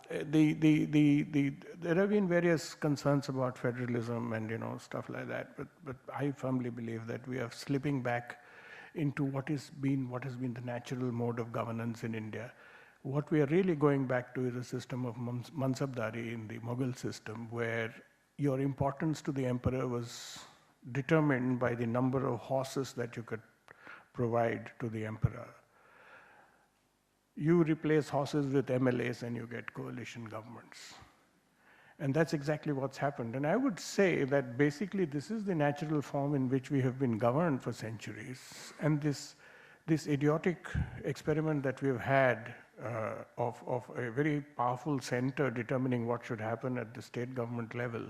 have been various concerns about federalism and stuff like that, but I firmly believe that we are slipping back into what has been the natural mode of governance in India. What we are really going back to is a system of mansabdari in the Mughal system, where your importance to the emperor was determined by the number of horses that you could provide to the emperor. You replace horses with MLAs and you get coalition governments. And that's exactly what's happened. And I would say that basically this is the natural form in which we have been governed for centuries. And this idiotic experiment that we've had of a very powerful center determining what should happen at the state government level,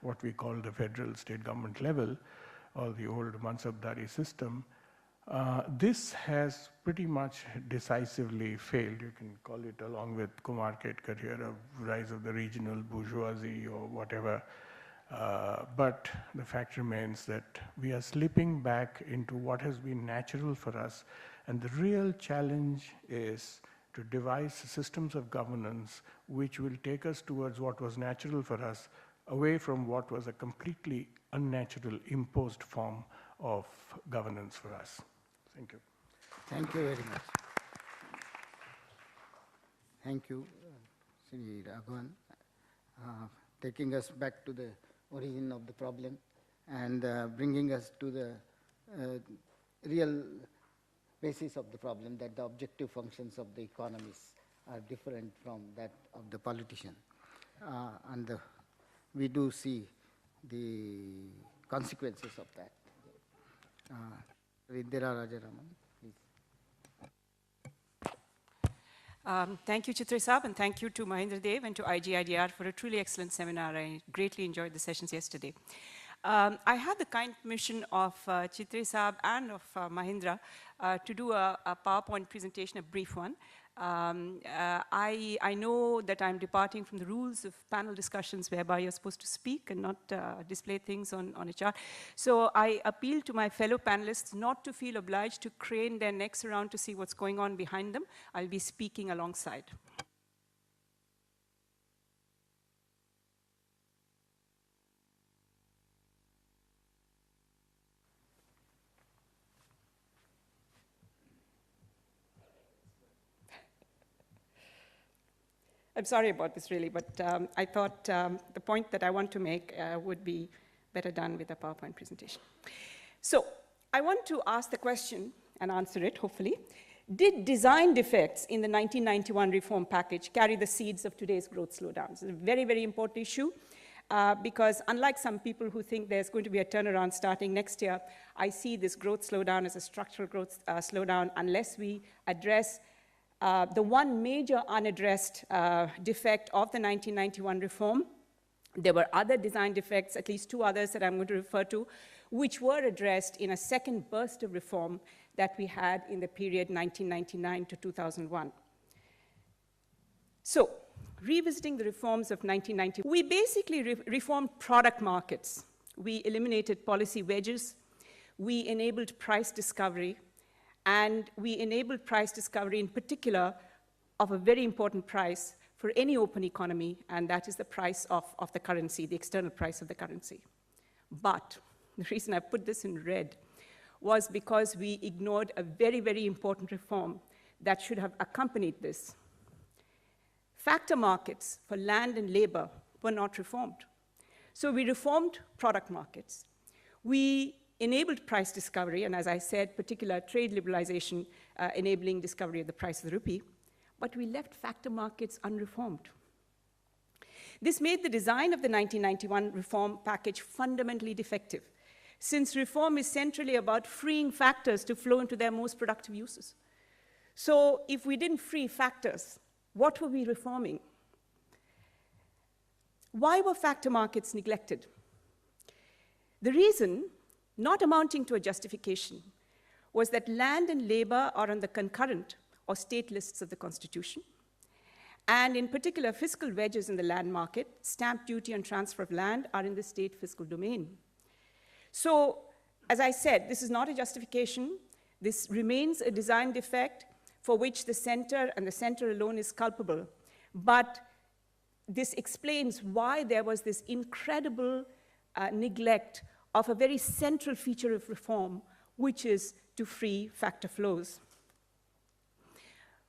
what we call the federal state government level, or the old mansabdari system, this has pretty much decisively failed. You can call it, along with Kumar Ketkar here, a rise of the regional bourgeoisie or whatever. But the fact remains that we are slipping back into what has been natural for us, and the real challenge is to devise systems of governance which will take us towards what was natural for us, away from what was a completely unnatural, imposed form of governance for us. Thank you. Thank you very much. Thank you, Sri Raghavan, taking us back to the origin of the problem and bringing us to the real basis of the problem, that the objective functions of the economists are different from that of the politician. And we do see the consequences of that. Vidya Rajaraman, please. Thank you, Chitra Saab, and thank you to Mahendra Dev and to IGIDR for a truly excellent seminar. I greatly enjoyed the sessions yesterday. I had the kind permission of Chitra Saab and of Mahendra to do a PowerPoint presentation, a brief one. I know that I'm departing from the rules of panel discussions whereby you're supposed to speak and not display things on a chart. So I appeal to my fellow panelists not to feel obliged to crane their necks around to see what's going on behind them. I'll be speaking alongside. I'm sorry about this, really, but I thought the point that I want to make would be better done with a PowerPoint presentation. So I want to ask the question and answer it, hopefully. Did design defects in the 1991 reform package carry the seeds of today's growth slowdown? It's a very, very important issue because unlike some people who think there's going to be a turnaround starting next year, I see this growth slowdown as a structural growth slowdown unless we address the one major unaddressed defect of the 1991 reform. There were other design defects, at least two others that I'm going to refer to, which were addressed in a second burst of reform that we had in the period 1999 to 2001. So, revisiting the reforms of 1990, we basically reformed product markets. We eliminated policy wedges, we enabled price discovery, and we enabled price discovery in particular of a very important price for any open economy, and that is the price of the currency, the external price of the currency. But the reason I put this in red was because we ignored a very, very important reform that should have accompanied this. Factor markets for land and labor were not reformed. So we reformed product markets. We enabled price discovery, and as I said, particular trade liberalization enabling discovery of the price of the rupee, but we left factor markets unreformed. This made the design of the 1991 reform package fundamentally defective, since reform is centrally about freeing factors to flow into their most productive uses. So if we didn't free factors, what were we reforming? Why were factor markets neglected? The reason, not amounting to a justification, was that land and labor are on the concurrent or state lists of the Constitution, and in particular, fiscal wedges in the land market, stamp duty and transfer of land, are in the state fiscal domain. So, as I said, this is not a justification. This remains a design defect for which the center and the center alone is culpable. But this explains why there was this incredible neglect of a very central feature of reform, which is to free factor flows.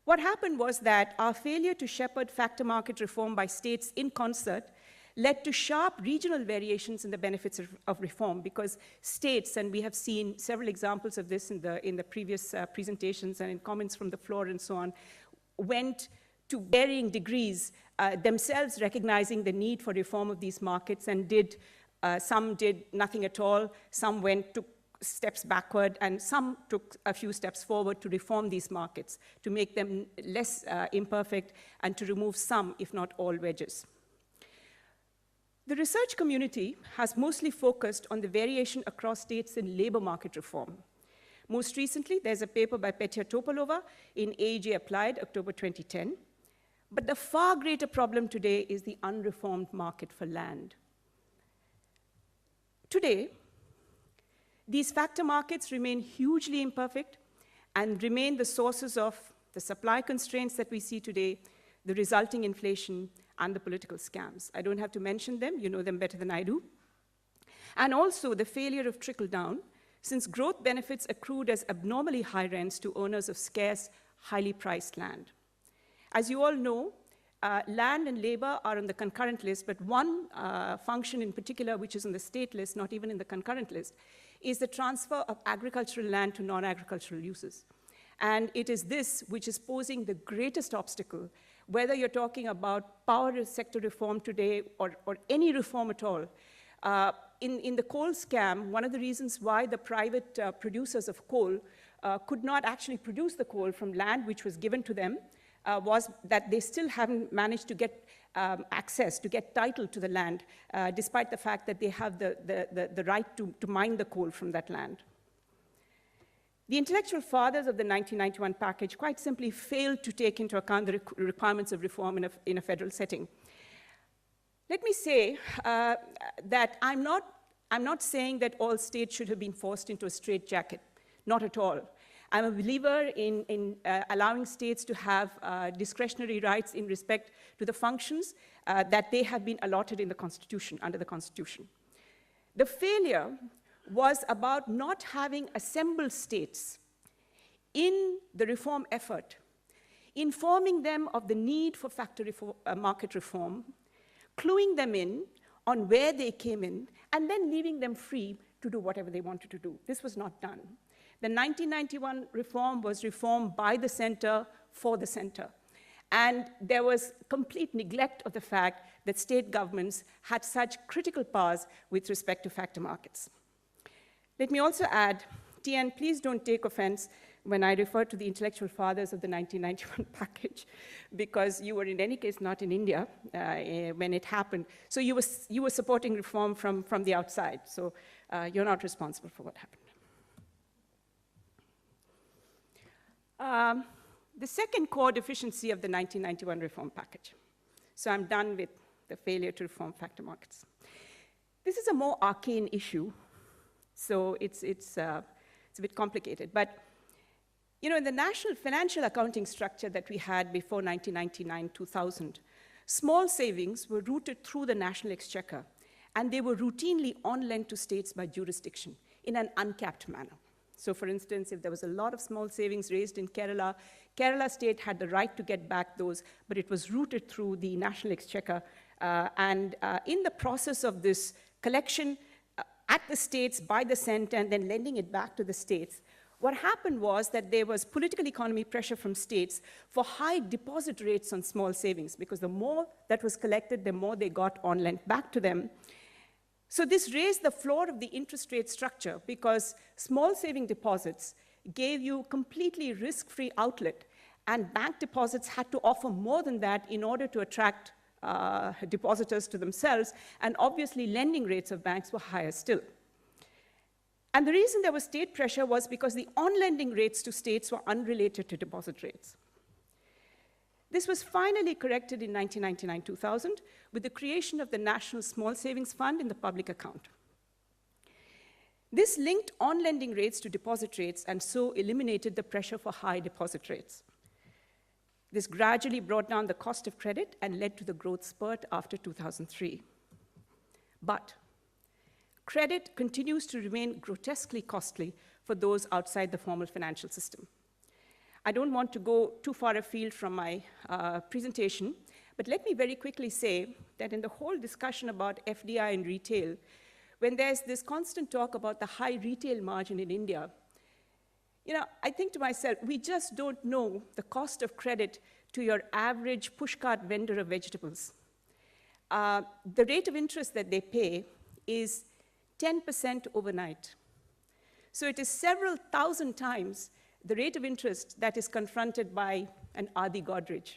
What happened was that our failure to shepherd factor market reform by states in concert led to sharp regional variations in the benefits of reform, because states, and we have seen several examples of this in the previous presentations and in comments from the floor and so on, went to varying degrees, themselves recognizing the need for reform of these markets, and some did nothing at all, some took steps backward, and some took a few steps forward to reform these markets, to make them less imperfect, and to remove some, if not all, wedges. The research community has mostly focused on the variation across states in labor market reform. Most recently, there's a paper by Petya Topolova in AEJ Applied, October 2010. But the far greater problem today is the unreformed market for land. Today, these factor markets remain hugely imperfect and remain the sources of the supply constraints that we see today, the resulting inflation, and the political scams. I don't have to mention them, you know them better than I do. And also the failure of trickle-down, since growth benefits accrued as abnormally high rents to owners of scarce, highly priced land. As you all know, land and labor are on the concurrent list, but one function in particular, which is on the state list, not even in the concurrent list, is the transfer of agricultural land to non-agricultural uses. And it is this which is posing the greatest obstacle, whether you're talking about power sector reform today or any reform at all. In the coal scam, one of the reasons why the private producers of coal could not actually produce the coal from land which was given to them was that they still haven't managed to get access, to get title to the land, despite the fact that they have the right to mine the coal from that land. The intellectual fathers of the 1991 package quite simply failed to take into account the requirements of reform in a federal setting. Let me say that I'm not saying that all states should have been forced into a straitjacket, not at all. I'm a believer in allowing states to have discretionary rights in respect to the functions that they have been allotted in the Constitution, under the Constitution. The failure was about not having assembled states in the reform effort, informing them of the need for factor market reform, cluing them in on where they came in, and then leaving them free to do whatever they wanted to do. This was not done. The 1991 reform was reformed by the center for the center. And there was complete neglect of the fact that state governments had such critical powers with respect to factor markets. Let me also add, TN, please don't take offense when I refer to the intellectual fathers of the 1991 package, because you were in any case not in India when it happened. So you were supporting reform from the outside. So you're not responsible for what happened. The second core deficiency of the 1991 reform package. So I'm done with the failure to reform factor markets. This is a more arcane issue, so it's a bit complicated. But you know, in the national financial accounting structure that we had before 1999-2000, small savings were routed through the national exchequer, and they were routinely on-lent to states by jurisdiction in an uncapped manner. So for instance, if there was a lot of small savings raised in Kerala, Kerala state had the right to get back those, but it was routed through the national exchequer. And in the process of this collection at the states by the center and then lending it back to the states, what happened was that there was political economy pressure from states for high deposit rates on small savings, because the more that was collected, the more they got on lent back to them. So this raised the floor of the interest rate structure, because small saving deposits gave you completely risk-free outlet, and bank deposits had to offer more than that in order to attract depositors to themselves, and obviously lending rates of banks were higher still. And the reason there was state pressure was because the on-lending rates to states were unrelated to deposit rates. This was finally corrected in 1999-2000 with the creation of the National Small Savings Fund in the public account. This linked on-lending rates to deposit rates and so eliminated the pressure for high deposit rates. This gradually brought down the cost of credit and led to the growth spurt after 2003. But credit continues to remain grotesquely costly for those outside the formal financial system. I don't want to go too far afield from my presentation, but let me very quickly say that in the whole discussion about FDI in retail, when there's this constant talk about the high retail margin in India, you know, I think to myself, we just don't know the cost of credit to your average pushcart vendor of vegetables. The rate of interest that they pay is 10% overnight. So it is several thousand times the rate of interest that is confronted by an Adi Godrej.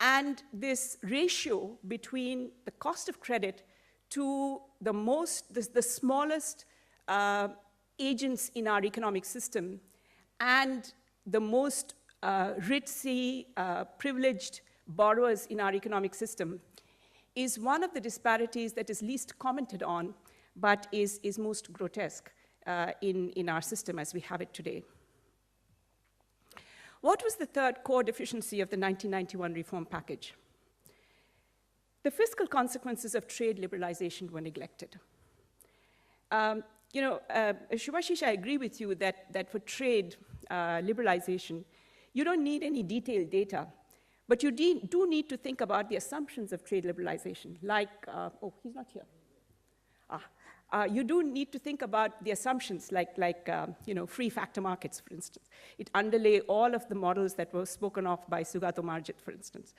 And this ratio between the cost of credit to the smallest agents in our economic system and the most ritzy, privileged borrowers in our economic system is one of the disparities that is least commented on but is most grotesque in our system as we have it today. What was the third core deficiency of the 1991 reform package? The fiscal consequences of trade liberalization were neglected. Shubhashish, I agree with you that for trade liberalization, you don't need any detailed data, but you do need to think about the assumptions of trade liberalization, like, oh, he's not here. You do need to think about the assumptions like free factor markets, for instance. It underlay all of the models that were spoken of by Sugato Margit, for instance.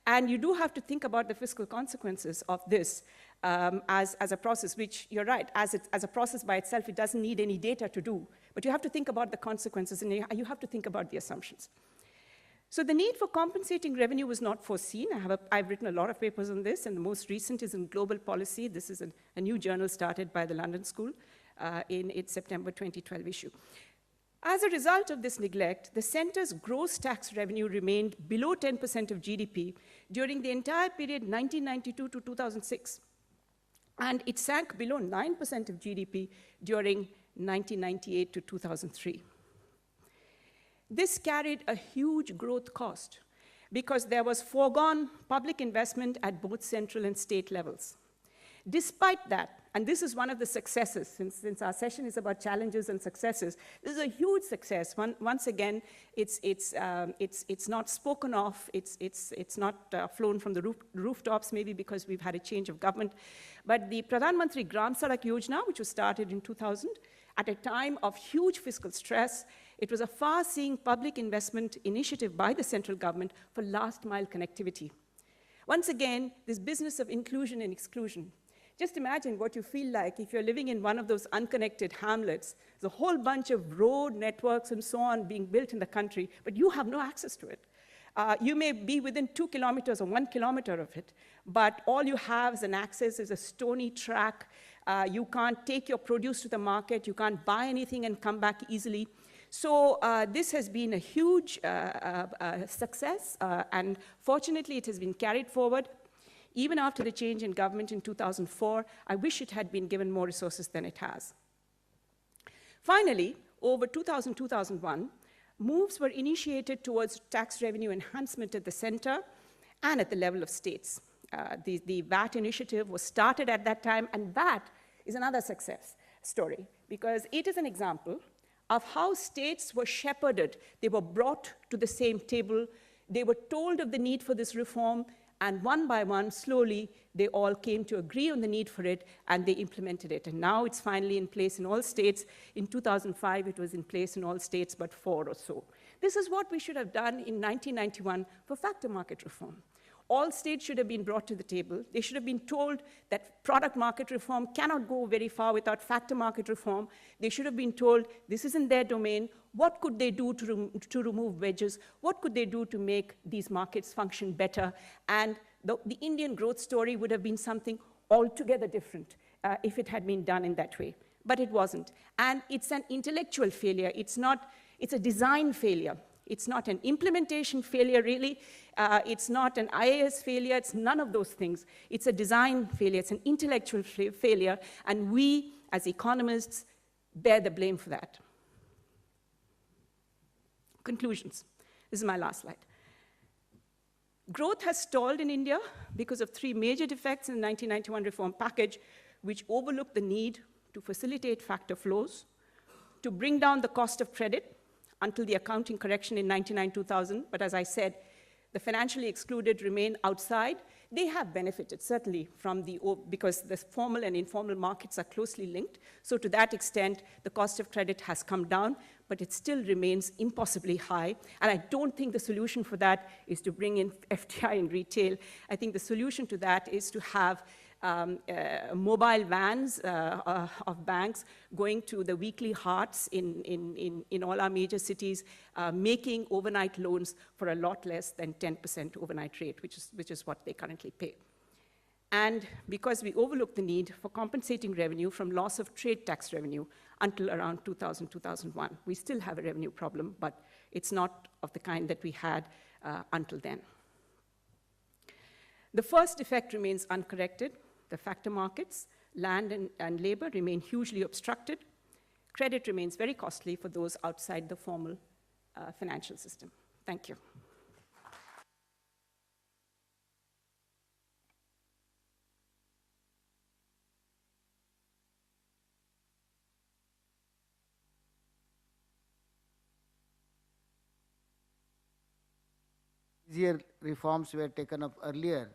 And you do have to think about the fiscal consequences of this as a process, which you're right, as a process by itself, it doesn't need any data to do. But you have to think about the consequences, and you have to think about the assumptions. So the need for compensating revenue was not foreseen. I've written a lot of papers on this, and the most recent is in Global Policy. This is a new journal started by the London School in its September 2012 issue. As a result of this neglect, the center's gross tax revenue remained below 10% of GDP during the entire period 1992 to 2006. And it sank below 9% of GDP during 1998 to 2003. This carried a huge growth cost because there was foregone public investment at both central and state levels. Despite that, and this is one of the successes, since our session is about challenges and successes, this is a huge success. Once again, it's not spoken of, it's not flown from the rooftops, maybe because we've had a change of government. But the Pradhan Mantri Gram Sadak Yojana, which was started in 2000, at a time of huge fiscal stress, it was a far-seeing public investment initiative by the central government for last-mile connectivity. Once again, this business of inclusion and exclusion. Just imagine what you feel like if you're living in one of those unconnected hamlets. There's a whole bunch of road networks and so on being built in the country, but you have no access to it. You may be within 2 kilometers or 1 kilometer of it, but all you have as an access is a stony track. You can't take your produce to the market. You can't buy anything and come back easily. So this has been a huge success, and fortunately, it has been carried forward. Even after the change in government in 2004, I wish it had been given more resources than it has. Finally, over 2000-2001, moves were initiated towards tax revenue enhancement at the center and at the level of states. The VAT initiative was started at that time, and that is another success story, because it is an example of how states were shepherded. They were brought to the same table. They were told of the need for this reform, and one by one, slowly, they all came to agree on the need for it, and they implemented it. And now it's finally in place in all states. In 2005, it was in place in all states but 4 or so. This is what we should have done in 1991 for factor market reform. All states should have been brought to the table. They should have been told that product market reform cannot go very far without factor market reform. They should have been told this isn't their domain. What could they do to remove wedges? What could they do to make these markets function better? And the Indian growth story would have been something altogether different if it had been done in that way. But it wasn't. And it's an intellectual failure. It's a design failure. It's not an implementation failure, really. It's not an IAS failure. It's none of those things. It's a design failure. It's an intellectual failure. And we, as economists, bear the blame for that. Conclusions. This is my last slide. Growth has stalled in India because of 3 major defects in the 1991 reform package, which overlooked the need to facilitate factor flows, to bring down the cost of credit, until the accounting correction in 1999-2000, but as I said, the financially excluded remain outside. They have benefited, certainly, because the formal and informal markets are closely linked. So to that extent, the cost of credit has come down, but it still remains impossibly high. And I don't think the solution for that is to bring in FDI in retail. I think the solution to that is to have mobile vans of banks going to the weekly hearts in all our major cities, making overnight loans for a lot less than 10% overnight rate, which is what they currently pay. And because we overlook the need for compensating revenue from loss of trade tax revenue until around 2000, 2001. We still have a revenue problem, but it's not of the kind that we had until then. The first effect remains uncorrected, the factor markets. land and labor remain hugely obstructed. Credit remains very costly for those outside the formal financial system. Thank you. Easier reforms were taken up earlier,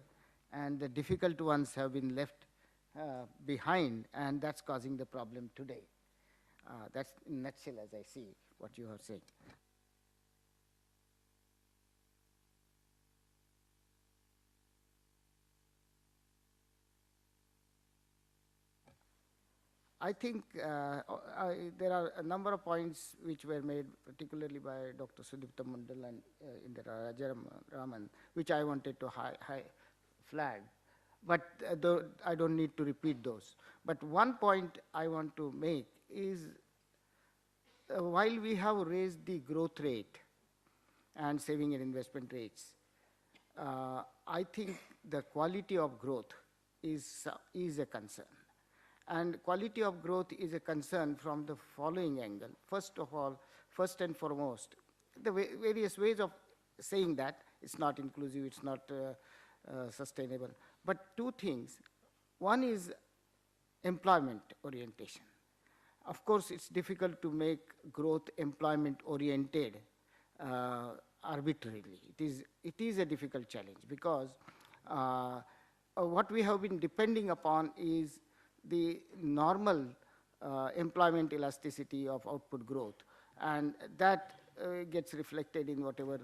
and the difficult ones have been left behind, and that's causing the problem today. That's in a nutshell as I see what you are saying. I think there are a number of points which were made, particularly by Dr. Sudipta Mandal and Indira Rajaraman, which I wanted to flag. But I don't need to repeat those. But one point I want to make is while we have raised the growth rate and saving and investment rates, I think the quality of growth is a concern. And quality of growth is a concern from the following angle. First of all, first and foremost, the various ways of saying that it's not inclusive, it's not sustainable. But two things. One is employment orientation. Of course, it's difficult to make growth employment oriented arbitrarily. It is a difficult challenge because what we have been depending upon is the normal employment elasticity of output growth, and that gets reflected in whatever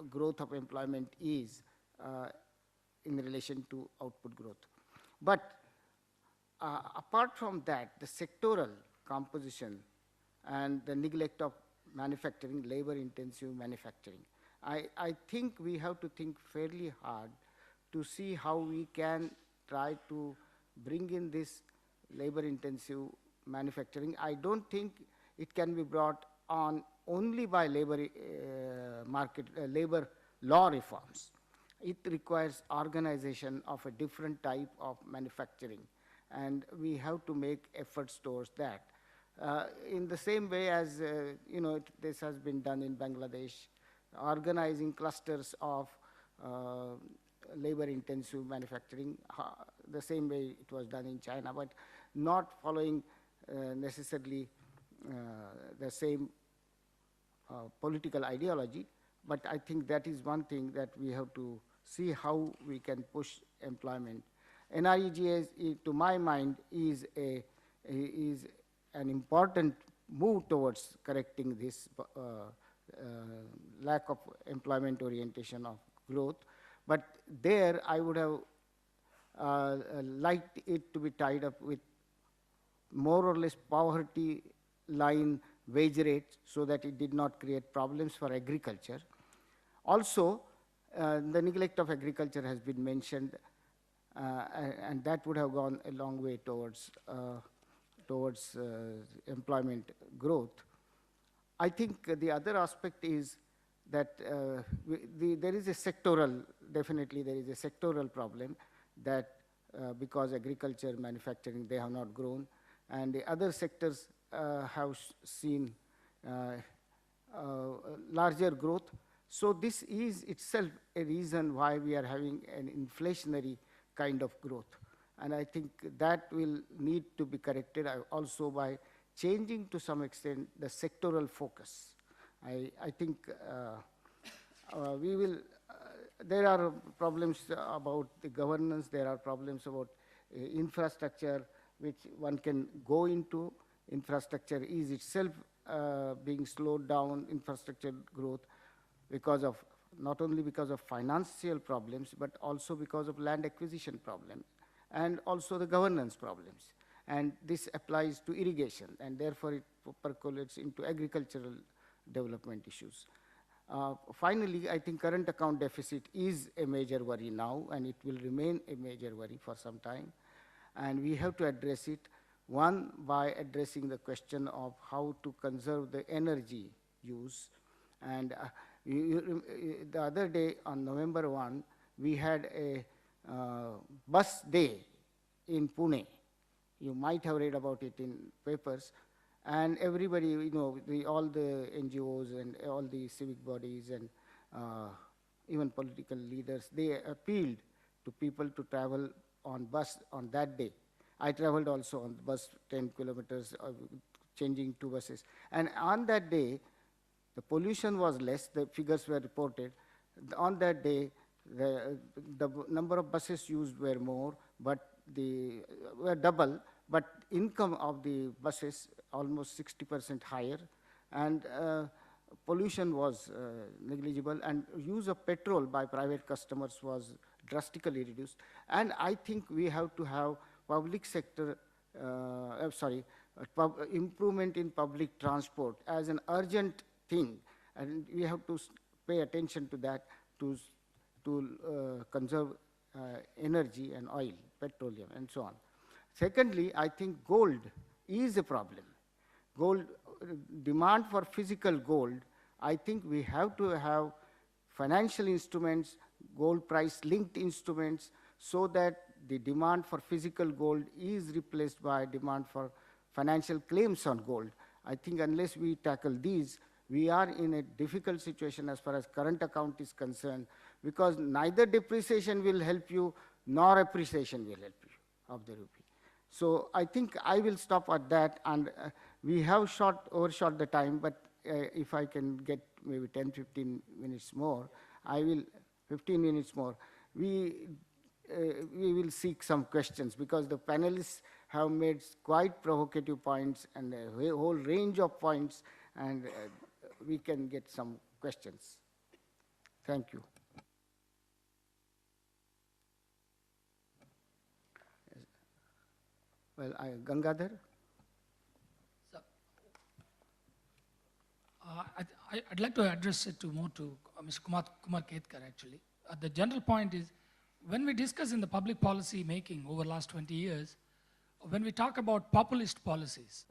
growth of employment is in relation to output growth. But apart from that, the sectoral composition and the neglect of manufacturing, labor-intensive manufacturing, I think we have to think fairly hard to see how we can try to bring in this labor-intensive manufacturing. I don't think it can be brought on only by labor law reforms. It requires organization of a different type of manufacturing, and we have to make efforts towards that. In the same way as this has been done in Bangladesh, organizing clusters of labor-intensive manufacturing, the same way it was done in China, but not following necessarily the same political ideology. But I think that is one thing that we have to see how we can push employment. NREGA, to my mind, is an important move towards correcting this lack of employment orientation of growth. But there, I would have liked it to be tied up with more or less poverty line wage rates so that it did not create problems for agriculture. Also, the neglect of agriculture has been mentioned, and that would have gone a long way towards employment growth. I think the other aspect is that there is a sectoral, definitely there is a sectoral problem that because agriculture, manufacturing, they have not grown, and the other sectors have seen larger growth. So this is itself a reason why we are having an inflationary kind of growth. And I think that will need to be corrected also by changing to some extent the sectoral focus. I think we will, there are problems about the governance, there are problems about infrastructure which one can go into. Infrastructure is itself being slowed down, infrastructure growth, because of, not only because of financial problems, but also because of land acquisition problem, and also the governance problems. And this applies to irrigation, and therefore it percolates into agricultural development issues. Finally, I think current account deficit is a major worry now, and it will remain a major worry for some time. And we have to address it, one, by addressing the question of how to conserve the energy use. And the other day, on November 1, we had a bus day in Pune. You might have read about it in papers. And everybody, you know, all the NGOs and all the civic bodies and even political leaders, they appealed to people to travel on bus on that day. I traveled also on the bus 10 kilometers, changing 2 buses. And on that day, the pollution was less, the figures were reported. On that day, the number of buses used were more, but were double, but income of the buses almost 60% higher, and pollution was negligible, and use of petrol by private customers was drastically reduced. And I think we have to have public sector, improvement in public transport as an urgent thing, and we have to pay attention to that to conserve energy and oil, petroleum, and so on. Secondly, I think gold is a problem. Gold, demand for physical gold, I think we have to have financial instruments, gold price linked instruments, so that the demand for physical gold is replaced by demand for financial claims on gold. I think unless we tackle these, we are in a difficult situation as far as current account is concerned, because neither depreciation will help you nor appreciation will help you of the rupee. So I think I will stop at that, and we have overshot the time, but if I can get maybe 10, 15 minutes more, I will, 15 minutes more. We will seek some questions, because the panelists have made quite provocative points and a whole range of points, and we can get some questions. Thank you. Well, Gangadhar? So, I'd like to address it more to Mr. Kumar Ketkar, actually. The general point is, when we discuss in the public policy making over the last 20 years, when we talk about populist policies.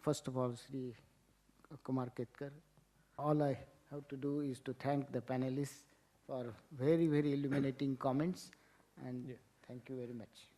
First of all, Sri Kumar Ketkar, all I have to do is to thank the panelists for very, very illuminating comments, and thank you very much.